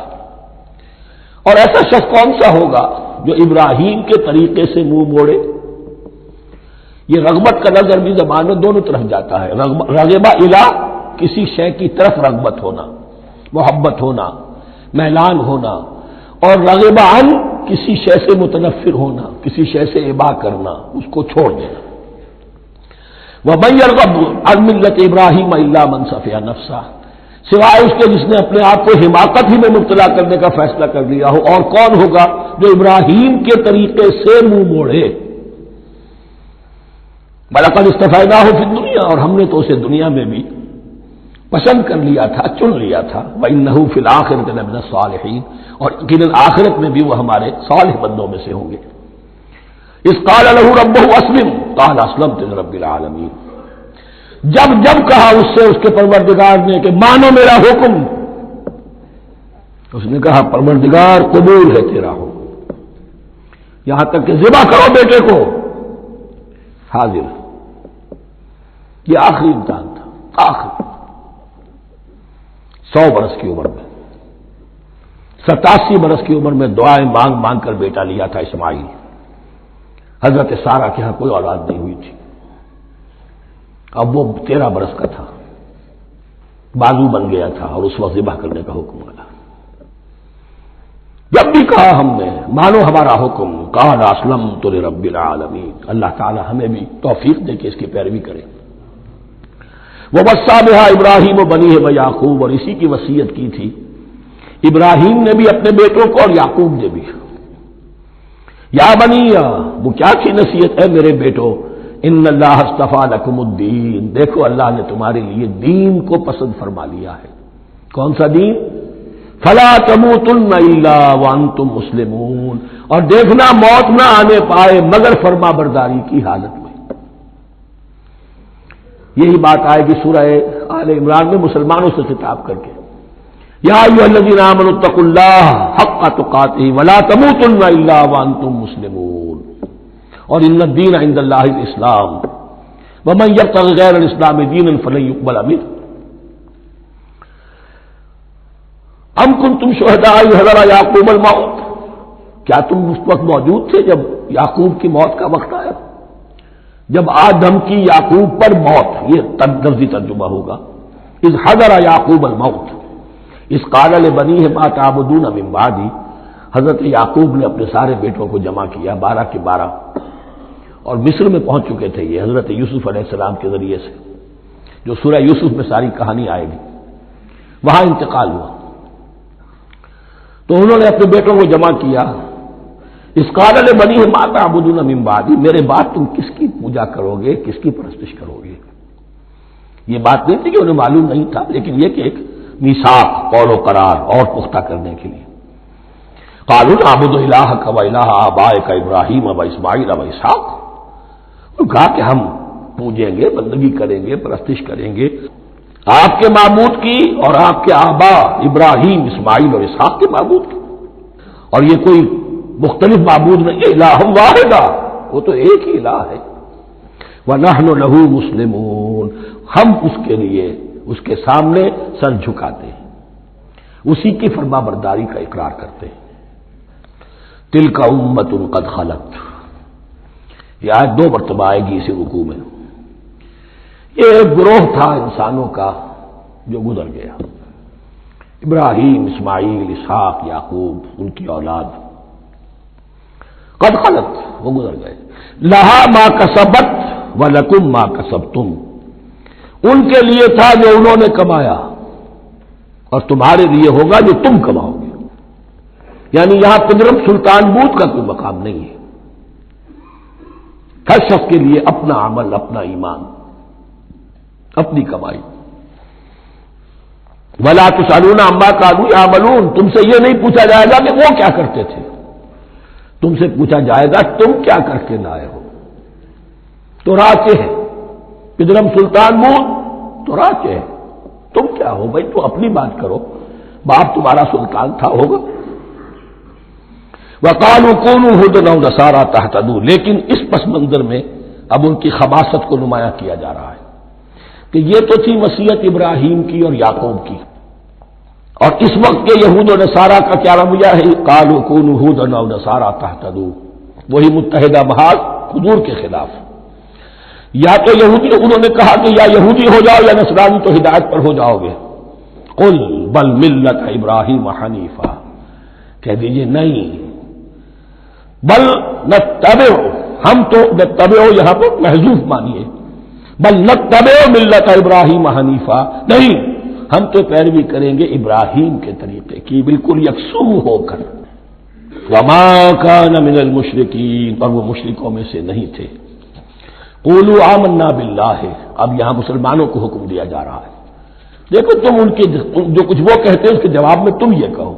اور ایسا شخص کون سا ہوگا جو ابراہیم کے طریقے سے منہ موڑے. یہ رغبت کا لفظ عربی زبان میں دونوں طرف جاتا ہے. رغبہ الا، کسی شے کی طرف رغبت ہونا، محبت ہونا، میلان ہونا، اور رغبہ عن، کسی شے سے متنفر ہونا، کسی شے سے ابا کرنا، اس کو چھوڑ دینا. وَمَن يَرْغَبُ عَن مِّلَّةِ إِبْرَاهِيمَ إِلَّا مَن سَفِهَ نَفْسَهُ، سوائے اس کے جس نے اپنے آپ کو حماقت ہی میں مبتلا کرنے کا فیصلہ کر لیا ہو. اور کون ہوگا جو ابراہیم کے طریقے سے منہ موڑے. وَلَقَدِ اصْطَفَيْنَاهُ فِي الدُّنْيَا، اور ہم نے تو اسے دنیا میں بھی پسند کر لیا تھا، چن لیا تھا. وَإِنَّهُ فِي الْآخِرَةِ لَمِنَ الصَّالِحِينَ، اور یقیناً آخرت میں بھی وہ ہمارے صالح بندوں میں سے ہوں گے. اذ قال له ربه اسلم قال اسلمت لرب العالمین، جب کہا اس سے اس کے پروردگار نے کہ مانو میرا حکم، اس نے کہا پروردگار قبول ہے تیرا ہو، یہاں تک کہ ذبح کرو بیٹے کو، حاضر۔ یہ آخری امتحان تھا، آخری 100 برس کی عمر میں، 87 برس کی عمر میں دعائیں مانگ مانگ کر بیٹا لیا تھا اسماعیل۔ حضرت سارہ کے ہاں کوئی اولاد نہیں ہوئی تھی، اب وہ 13 برس کا تھا، بازو بن گیا تھا اور اس وقت ذبح کرنے کا حکم ملا۔ جب بھی کہا ہم نے مانو ہمارا حکم، قال اسلمت لرب العالمین، اللہ تعالی ہمیں بھی توفیق دے کہ اس کی پیروی کریں۔ ووصى بها ابراہیم وبنیہ ویعقوب، اور اسی کی وصیت کی تھی ابراہیم نے بھی اپنے بیٹوں کو اور یعقوب نے بھی۔ یا بنیہ، وہ کیا کی نصیحت ہے میرے بیٹو، ان اللہ اصطفیٰ لکم الدین، دیکھو اللہ نے تمہارے لیے دین کو پسند فرما لیا ہے۔ کون سا دین؟ فلا تموتن الا وانتم مسلمون، اور دیکھنا موت نہ آنے پائے مگر فرما برداری کی حالت میں۔ یہی بات آئے گی سورہ آل عمران میں مسلمانوں سے خطاب کر کے، یا ایھا الذین آمنوا اتقوا اللہ حق تقاتہ ولا تموتن الا وانتم مسلمون، اور ان الدین عند اللہ الاسلام ومن یبتغ غیر الاسلام دینا فلن یقبل منہ۔ ام کنتم شہداء اذ حضر یعقوب الموت، کیا تم اس وقت موجود تھے جب یعقوب کی موت کا وقت آیا؟ جب آدم کی یعقوب پر موت، یہ لفظی ترجمہ ہوگا، اذ حضر یعقوب الموت اذ قال لبنیہ ما تعبدون من بعدی، حضرت یعقوب نے اپنے سارے بیٹوں کو جمع کیا، 12 کے 12، اور مصر میں پہنچ چکے تھے یہ حضرت یوسف علیہ السلام کے ذریعے سے، جو سورہ یوسف میں ساری کہانی آئے گی، وہاں انتقال ہوا۔ تو انہوں نے اپنے بیٹوں کو جمع کیا، اس قال لبنیہ ما تعبدون من بعدی، میرے بعد تم کس کی پوجا کرو گے، کس کی پرستش کرو گے؟ یہ بات نہیں تھی کہ انہیں معلوم نہیں تھا، لیکن یہ کہ ایک میثاق، قول و قرار اور پختہ کرنے کے لیے۔ قالوا نعبد الہک و الہ آبائک ابراہیم و اسماعیل و اسحاق، کہا کہ ہم پوجیں گے، بندگی کریں گے، پرستش کریں گے آپ کے معبود کی اور آپ کے آبا ابراہیم، اسماعیل اور اسحاق کے معبود کی، اور یہ کوئی مختلف معبود نہیں ہے، الہ واحد، وہ تو ایک ہی الہ ہے۔ وَنَحْنُ لَهُ مُسْلِمُونَ، ہم اس کے لیے، اس کے سامنے سر جھکاتے ہیں، اسی کی فرما برداری کا اقرار کرتے ہیں۔ تِلْكَ أُمَّةٌ قَدْ خَلَتْ، یہ آیت 2 مرتبہ آئے گی اسی رکوع میں۔ یہ ایک گروہ تھا انسانوں کا جو گزر گیا، ابراہیم، اسماعیل، اسحاق، یعقوب، ان کی اولاد، قد خلت، وہ گزر گئے۔ لہا ما کسبت ولکم ما کسبتم، ان کے لیے تھا جو انہوں نے کمایا اور تمہارے لیے ہوگا جو تم کماؤ گے، یعنی یہاں پدرم سلطان بود کا کوئی مقام نہیں ہے، ہر شخص کے لیے اپنا عمل، اپنا ایمان، اپنی کمائی۔ ولا تسألون عما كانوا يعملون، تم سے یہ نہیں پوچھا جائے گا کہ وہ کیا کرتے تھے، تم سے پوچھا جائے گا تم کیا کر کے لائے ہو۔ تو راچے ہے پدرم سلطان بود، تو راچے ہے، تم کیا ہو بھائی، تو اپنی بات کرو، باپ تمہارا سلطان تھا، ہوگا۔ وقالوا كونوا هودا أو نصارى تهتدوا، لیکن اس پس منظر میں اب ان کی خباثت کو نمایاں کیا جا رہا ہے کہ یہ تو تھی وصیت ابراہیم کی اور یعقوب کی، اور اس وقت کے یہود و نصارہ کا کیا رویہ ہے، قالوا كونوا هودا أو نصارى تهتدوا، وہی متحدہ محاذ حضور کے خلاف۔ یا تو یہودی، انہوں نے کہا کہ یا یہودی ہو جاؤ یا نصرانی تو ہدایت پر ہو جاؤ گے۔ قل بل ملت ابراہیم حنیفہ، کہہ دیجئے نہیں، بل نتبع، ہم تو نتبع یہاں پر محذوف مانیے، بل نتبع ملت ابراہیم حنیفہ، نہیں، ہم تو پیروی کریں گے ابراہیم کے طریقے کی، بالکل یکسو ہو کر۔ وما کان من المشرکین، اور وہ مشرکوں میں سے نہیں تھے۔ قولوا آمنا باللہ، اب یہاں مسلمانوں کو حکم دیا جا رہا ہے، دیکھو تم ان کے جو کچھ وہ کہتے ہیں اس کے جواب میں تم یہ کہو،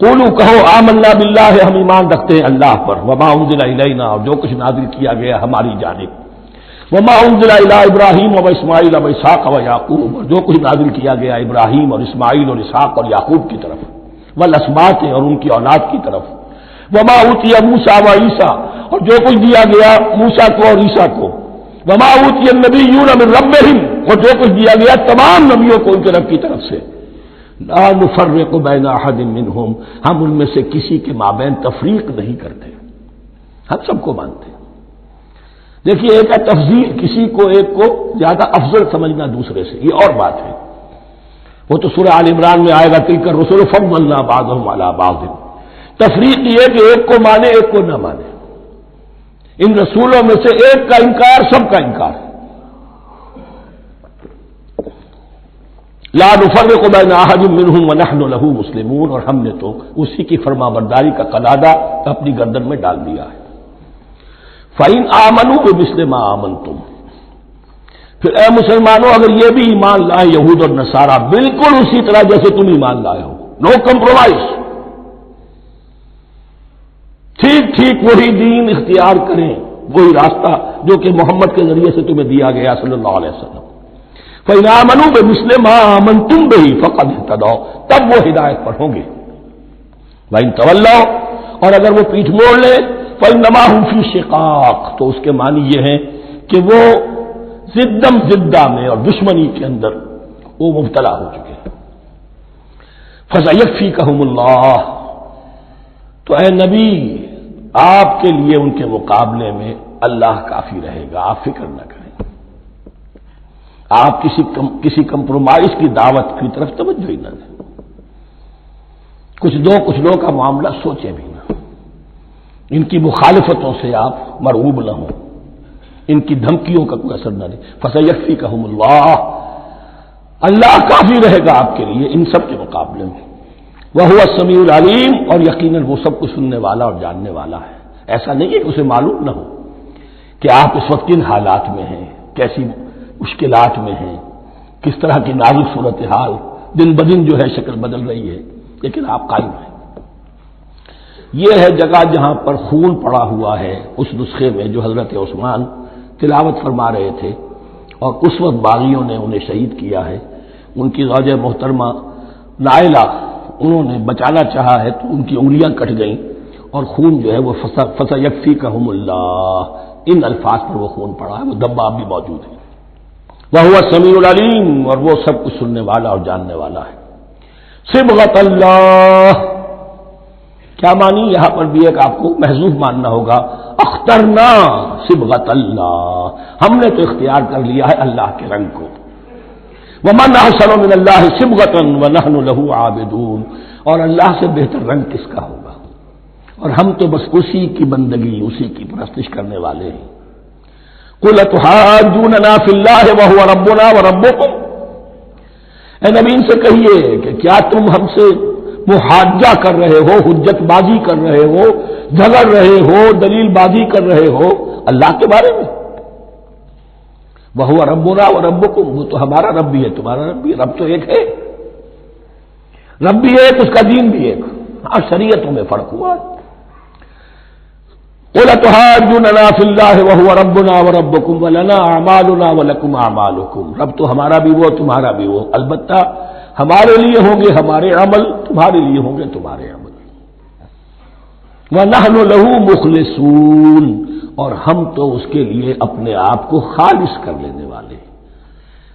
قولوا کہو آمنا باللہ، ہم ایمان رکھتے ہیں اللہ پر، وما انزل الینا، اور جو کچھ نازل کیا گیا ہماری جانب، وما انزل الی ابراہیم و اسماعیل و اسحاق و یعقوب، اور جو کچھ نازل کیا گیا ابراہیم اور اسماعیل اور اسحاق اور یعقوب کی طرف، والاسباط اور ان کی اولاد کی طرف، وما اوتی موسیٰ و عیسیٰ اور جو کچھ دیا گیا موسیٰ کو اور عیسیٰ کو، وما اوتی النبیون من ربہم اور جو کچھ دیا گیا تمام نبیوں کو ان کے رب کی طرف سے، لا نفرق بین احد منہم ہم ان میں سے کسی کے مابین تفریق نہیں کرتے، ہم سب کو مانتے ہیں۔ دیکھیے ایک ہے تفضیل، کسی کو ایک کو زیادہ افضل سمجھنا دوسرے سے، یہ اور بات ہے، وہ تو سورہ آل عمران میں آئے گا تلک الرسل فضلنا بعضهم علی بعض۔ تفریق یہ کہ ایک کو مانے ایک کو نہ مانے، ان رسولوں میں سے ایک کا انکار سب کا انکار، لا نفرق بین احد منہم ونحن له مسلمون، اور ہم نے تو اسی کی فرما برداری کا قلادہ اپنی گردن میں ڈال دیا ہے۔ فَإِنْ آمَنُوا بِمِثْلِ مَا آمَنْتُمْ، پھر اے مسلمانوں اگر یہ بھی ایمان لائیں یہود اور نصارہ بالکل اسی طرح جیسے تم ایمان لائے ہو، نو کمپرومائز، ٹھیک ٹھیک وہی دین اختیار کریں، وہی راستہ جو کہ محمد کے ذریعے سے تمہیں دیا گیا صلی اللہ علیہ وسلم، فَإِنْ آمَنُوا بِمِثْلِ مَا آمَنْتُمْ بِهِ فَقَدْ اهْتَدَوْا، تب وہ ہدایت پر ہوں گے۔ وَإِنْ تَوَلَّوْا اور اگر وہ پیٹھ موڑ لیں فَإِنَّمَا هُمْ فِي شِقَاقٍ تو اس کے معنی یہ ہیں کہ وہ زدم زدہ میں اور دشمنی کے اندر وہ مبتلا ہو چکے ہیں۔ فَسَيَكْفِيكَهُمُ اللَّهُ تو اے نبی آپ کے لیے ان کے مقابلے میں اللہ کافی رہے گا، آپ فکر نہ کریں، آپ کسی کمپرومائز کی دعوت کی طرف توجہ ہی نہ دیں، کچھ دو کا معاملہ سوچیں بھی نہ، ان کی مخالفتوں سے آپ مرعوب نہ ہوں، ان کی دھمکیوں کا کوئی اثر نہ دیں۔ فَسَيَكْفِيكَهُمُ اللَّهُ اللہ کافی رہے گا آپ کے لیے ان سب کے مقابلے میں، وَهُوَ السَّمِيعُ الْعَلِيمُ اور یقیناً وہ سب کچھ سننے والا اور جاننے والا ہے۔ ایسا نہیں ہے کہ اسے معلوم نہ ہو کہ آپ اس وقت کن حالات میں ہیں، کیسی مشکلات میں ہیں، کس طرح کی نازک صورتحال دن بدن جو ہے شکل بدل رہی ہے، لیکن آپ قائم ہیں۔ یہ ہے جگہ جہاں پر خون پڑا ہوا ہے اس نسخے میں جو حضرت عثمان تلاوت فرما رہے تھے، اور اس وقت باغیوں نے انہیں شہید کیا ہے، ان کی زوجہ محترمہ نائلہ انہوں نے بچانا چاہا ہے تو ان کی انگلیاں کٹ گئیں اور خون جو ہے وہ فَسَيَكْفِيكَهُمُ اللَّهُ ان الفاظ پر وہ خون پڑا ہے، وہ دبا بھی موجود ہے۔ وَهُوَ السَّمِيعُ الْعَلِيمُ اور وہ سب کچھ سننے والا اور جاننے والا ہے۔ صبغۃ اللہ کیا مانی یہاں پر بھی ایک آپ کو محذوف ماننا ہوگا، اخترنا صبغۃ اللہ ہم نے تو اختیار کر لیا ہے اللہ کے رنگ کو، وَمَنْ أَحْسَنُ مِنَ اللَّهِ صِبْغَةً وَنَحْنُ لَهُ عَابِدُونَ اور اللہ سے بہتر رنگ کس کا ہوگا، اور ہم تو بس اسی کی بندگی اسی کی پرستش کرنے والے ہیں۔ قُلْ أَتُحَاجُّونَنَا فِي اللَّهِ وَهُوَ رَبُّنَا وَرَبُّكُمْ اے نبی ان سے کہیے کہ کیا تم ہم سے محاجہ کر رہے ہو، حجت بازی کر رہے ہو، جھگڑ رہے ہو، دلیل بازی کر رہے ہو اللہ کے بارے میں؟ وَهُوَ رَبُّنَا وَرَبُّكُمْ وہ تو ہمارا رب بھی ہے تمہارا رب بھی ہے، رب تو ایک ہے، رب بھی ایک اس کا دین بھی ایک، ہاں شریعتوں میں فرق ہوا ہے۔ قُلْ أَتُحَاجُّونَنَا فِي اللَّهِ وَهُوَ رَبُّنَا وَرَبُّكُمْ وَلَنَا أَعْمَالُنَا وَلَكُمْ أَعْمَالُكُمْ رب تو ہمارا بھی وہ تمہارا بھی وہ، البتہ ہمارے لیے ہوں گے ہمارے عمل، تمہارے لیے ہوں گے تمہارے عمل۔ وَنَحْنُ لَهُ مُخْلِصُونَ اور ہم تو اس کے لیے اپنے آپ کو خالص کر لینے والے۔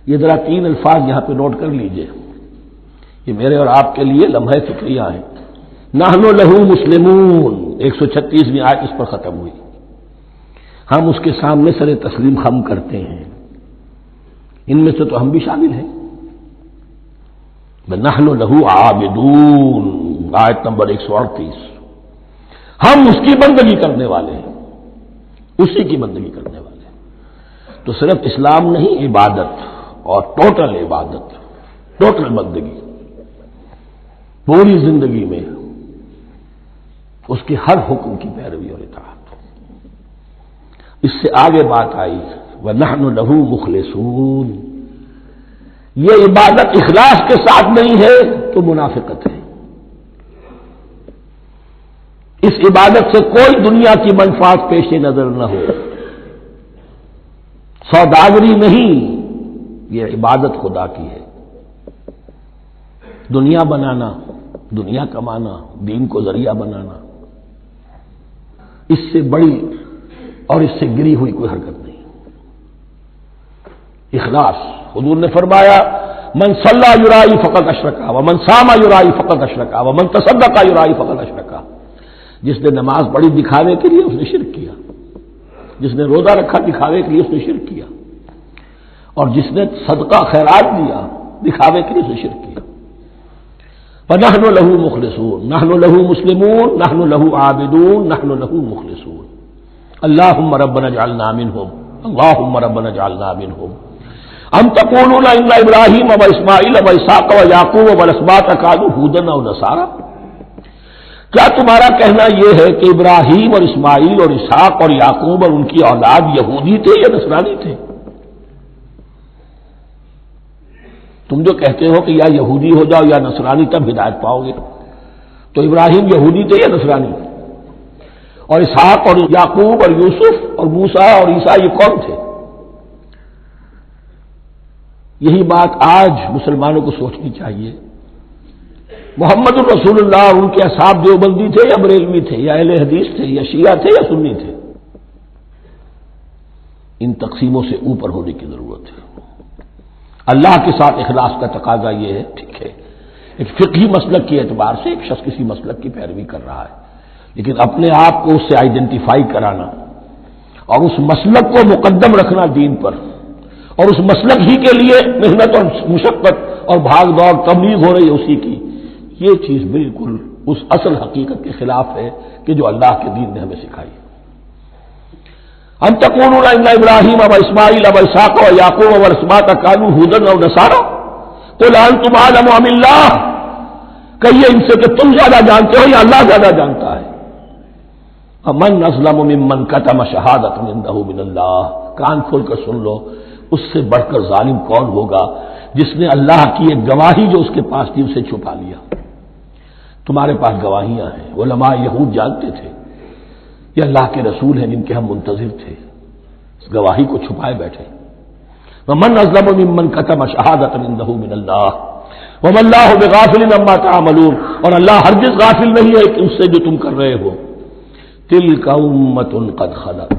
یہ ذرا 3 الفاظ یہاں پہ نوٹ کر لیجئے، یہ میرے اور آپ کے لیے لمحہ فکریہ ہیں۔ نحن لہو مسلمون 136ویں آیت اس پر ختم ہوئی، ہم اس کے سامنے سر تسلیم خم کرتے ہیں، ان میں سے تو ہم بھی شامل ہیں۔ نحن لہو عابدون آیت نمبر 138 ہم اس کی بندگی کرنے والے ہیں، اسی کی بندگی کرنے والے ہیں۔ تو صرف اسلام نہیں، عبادت اور ٹوٹل عبادت، ٹوٹل بندگی، پوری زندگی میں اس کے ہر حکم کی پیروی اور اطاعت۔ اس سے آگے بات آئی وَنَحْنُ لَهُ مُخْلِصُونَ یہ عبادت اخلاص کے ساتھ نہیں ہے تو منافقت ہے، اس عبادت سے کوئی دنیا کی منفعت پیش نظر نہ ہو، سوداگری نہیں، یہ عبادت خدا کی ہے۔ دنیا بنانا، دنیا کمانا، دین کو ذریعہ بنانا، اس سے بڑی اور اس سے گری ہوئی کوئی حرکت نہیں۔ اخلاص، حضور نے فرمایا من صلی یرائی فقط اشرکا ومن صام یرائی فقط اشرکا ومن تصدق یرائی فقط اشرکا۔ جس نے نماز پڑھی دکھاوے کے لیے اس نے شرک کیا، جس نے روزہ رکھا دکھاوے کے لیے اس نے شرک کیا، اور جس نے صدقہ خیرات دیا دکھاوے کے لیے اس نے شرک کیا۔ فنحن له مخلصون، نحن له مسلمون، نحن له عابدون، نحن له مخلصون۔ اللهم ربنا اجعلنا منهم، اللهم ربنا اجعلنا منهم۔ ام تقولون ان ابراہیم واسماعیل واسحاق ویعقوب والاسباط كانوا هودا او نصارى، کیا تمہارا کہنا یہ ہے کہ ابراہیم اور اسماعیل اور اسحاق اور یعقوب اور ان کی اولاد یہودی تھے یا نصرانی تھے؟ تم جو کہتے ہو کہ یا یہودی ہو جاؤ یا نصرانی تب ہدایت پاؤ گے، تو ابراہیم یہودی تھے یا نصرانی؟ اور اسحاق اور یعقوب اور یوسف اور موسیٰ اور عیسیٰ یہ کون تھے؟ یہی بات آج مسلمانوں کو سوچنی چاہیے۔ محمد الرسول اللہ اور ان کے اصحاب دیوبندی تھے یا بریلوی تھے یا اہل حدیث تھے یا شیعہ تھے یا سنی تھے؟ ان تقسیموں سے اوپر ہونے کی ضرورت ہے۔ اللہ کے ساتھ اخلاص کا تقاضا یہ ہے، ٹھیک ہے ایک فقہی مسلک کے اعتبار سے ایک شخص کسی مسلک کی پیروی کر رہا ہے، لیکن اپنے آپ کو اس سے آئیڈینٹیفائی کرانا اور اس مسلک کو مقدم رکھنا دین پر، اور اس مسلک ہی کے لیے محنت اور مشقت اور بھاگ دوڑ تبلیغ ہو رہی ہے اسی کی، یہ چیز بالکل اس اصل حقیقت کے خلاف ہے کہ جو اللہ کے دین نے ہمیں سکھائی۔ ام تقولون ان ابراہیم واسماعیل واسحاق ویعقوب والاسباط كانوا هودا او نصارى قل انتم اعلم ام اللہ، کہیے ان سے کہ تم زیادہ جانتے ہو یا اللہ زیادہ جانتا ہے۔ من اظلم ممن كتم شهادة عنده من اللہ، کان کھول کر سن لو، اس سے بڑھ کر ظالم کون ہوگا جس نے اللہ کی ایک گواہی جو اس کے پاس تھی اسے چھپا لیا۔ تمہارے پاس گواہیاں ہیں، علماء یہود جانتے تھے یہ اللہ کے رسول ہیں جن کے ہم منتظر تھے، اس گواہی کو چھپائے بیٹھے۔ ومن اظلم ممن كتم شهادة عنده من اللہ وما اللہ بغافل عما تعملون، اور اللہ ہرگز غافل نہیں ہے کہ اس سے جو تم کر رہے ہو۔ تلک امۃ قد خلت،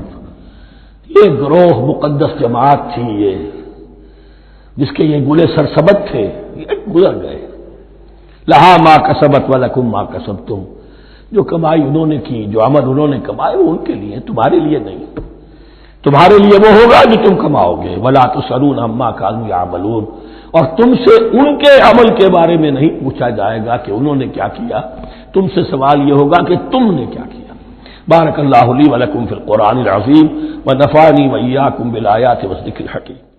یہ گروہ مقدس جماعت تھی یہ جس کے یہ گلے سرسبد تھے، یہ گزر گئے۔ لہا ما کسبت ولکم ما کسبتم، جو کمائی انہوں نے کی، جو عمل انہوں نے کمائے وہ ان کے لیے، تمہارے لیے نہیں۔ تمہارے لیے وہ ہوگا جو تم کماؤ گے۔ ولا تسألون عما كانوا يعملون، اور تم سے ان کے عمل کے بارے میں نہیں پوچھا جائے گا کہ انہوں نے کیا کیا، تم سے سوال یہ ہوگا کہ تم نے کیا کیا۔ بارک اللہ لی ولکم فی القرآن العظیم ونفعنی وإیاکم بالآیات والذکر الحکیم۔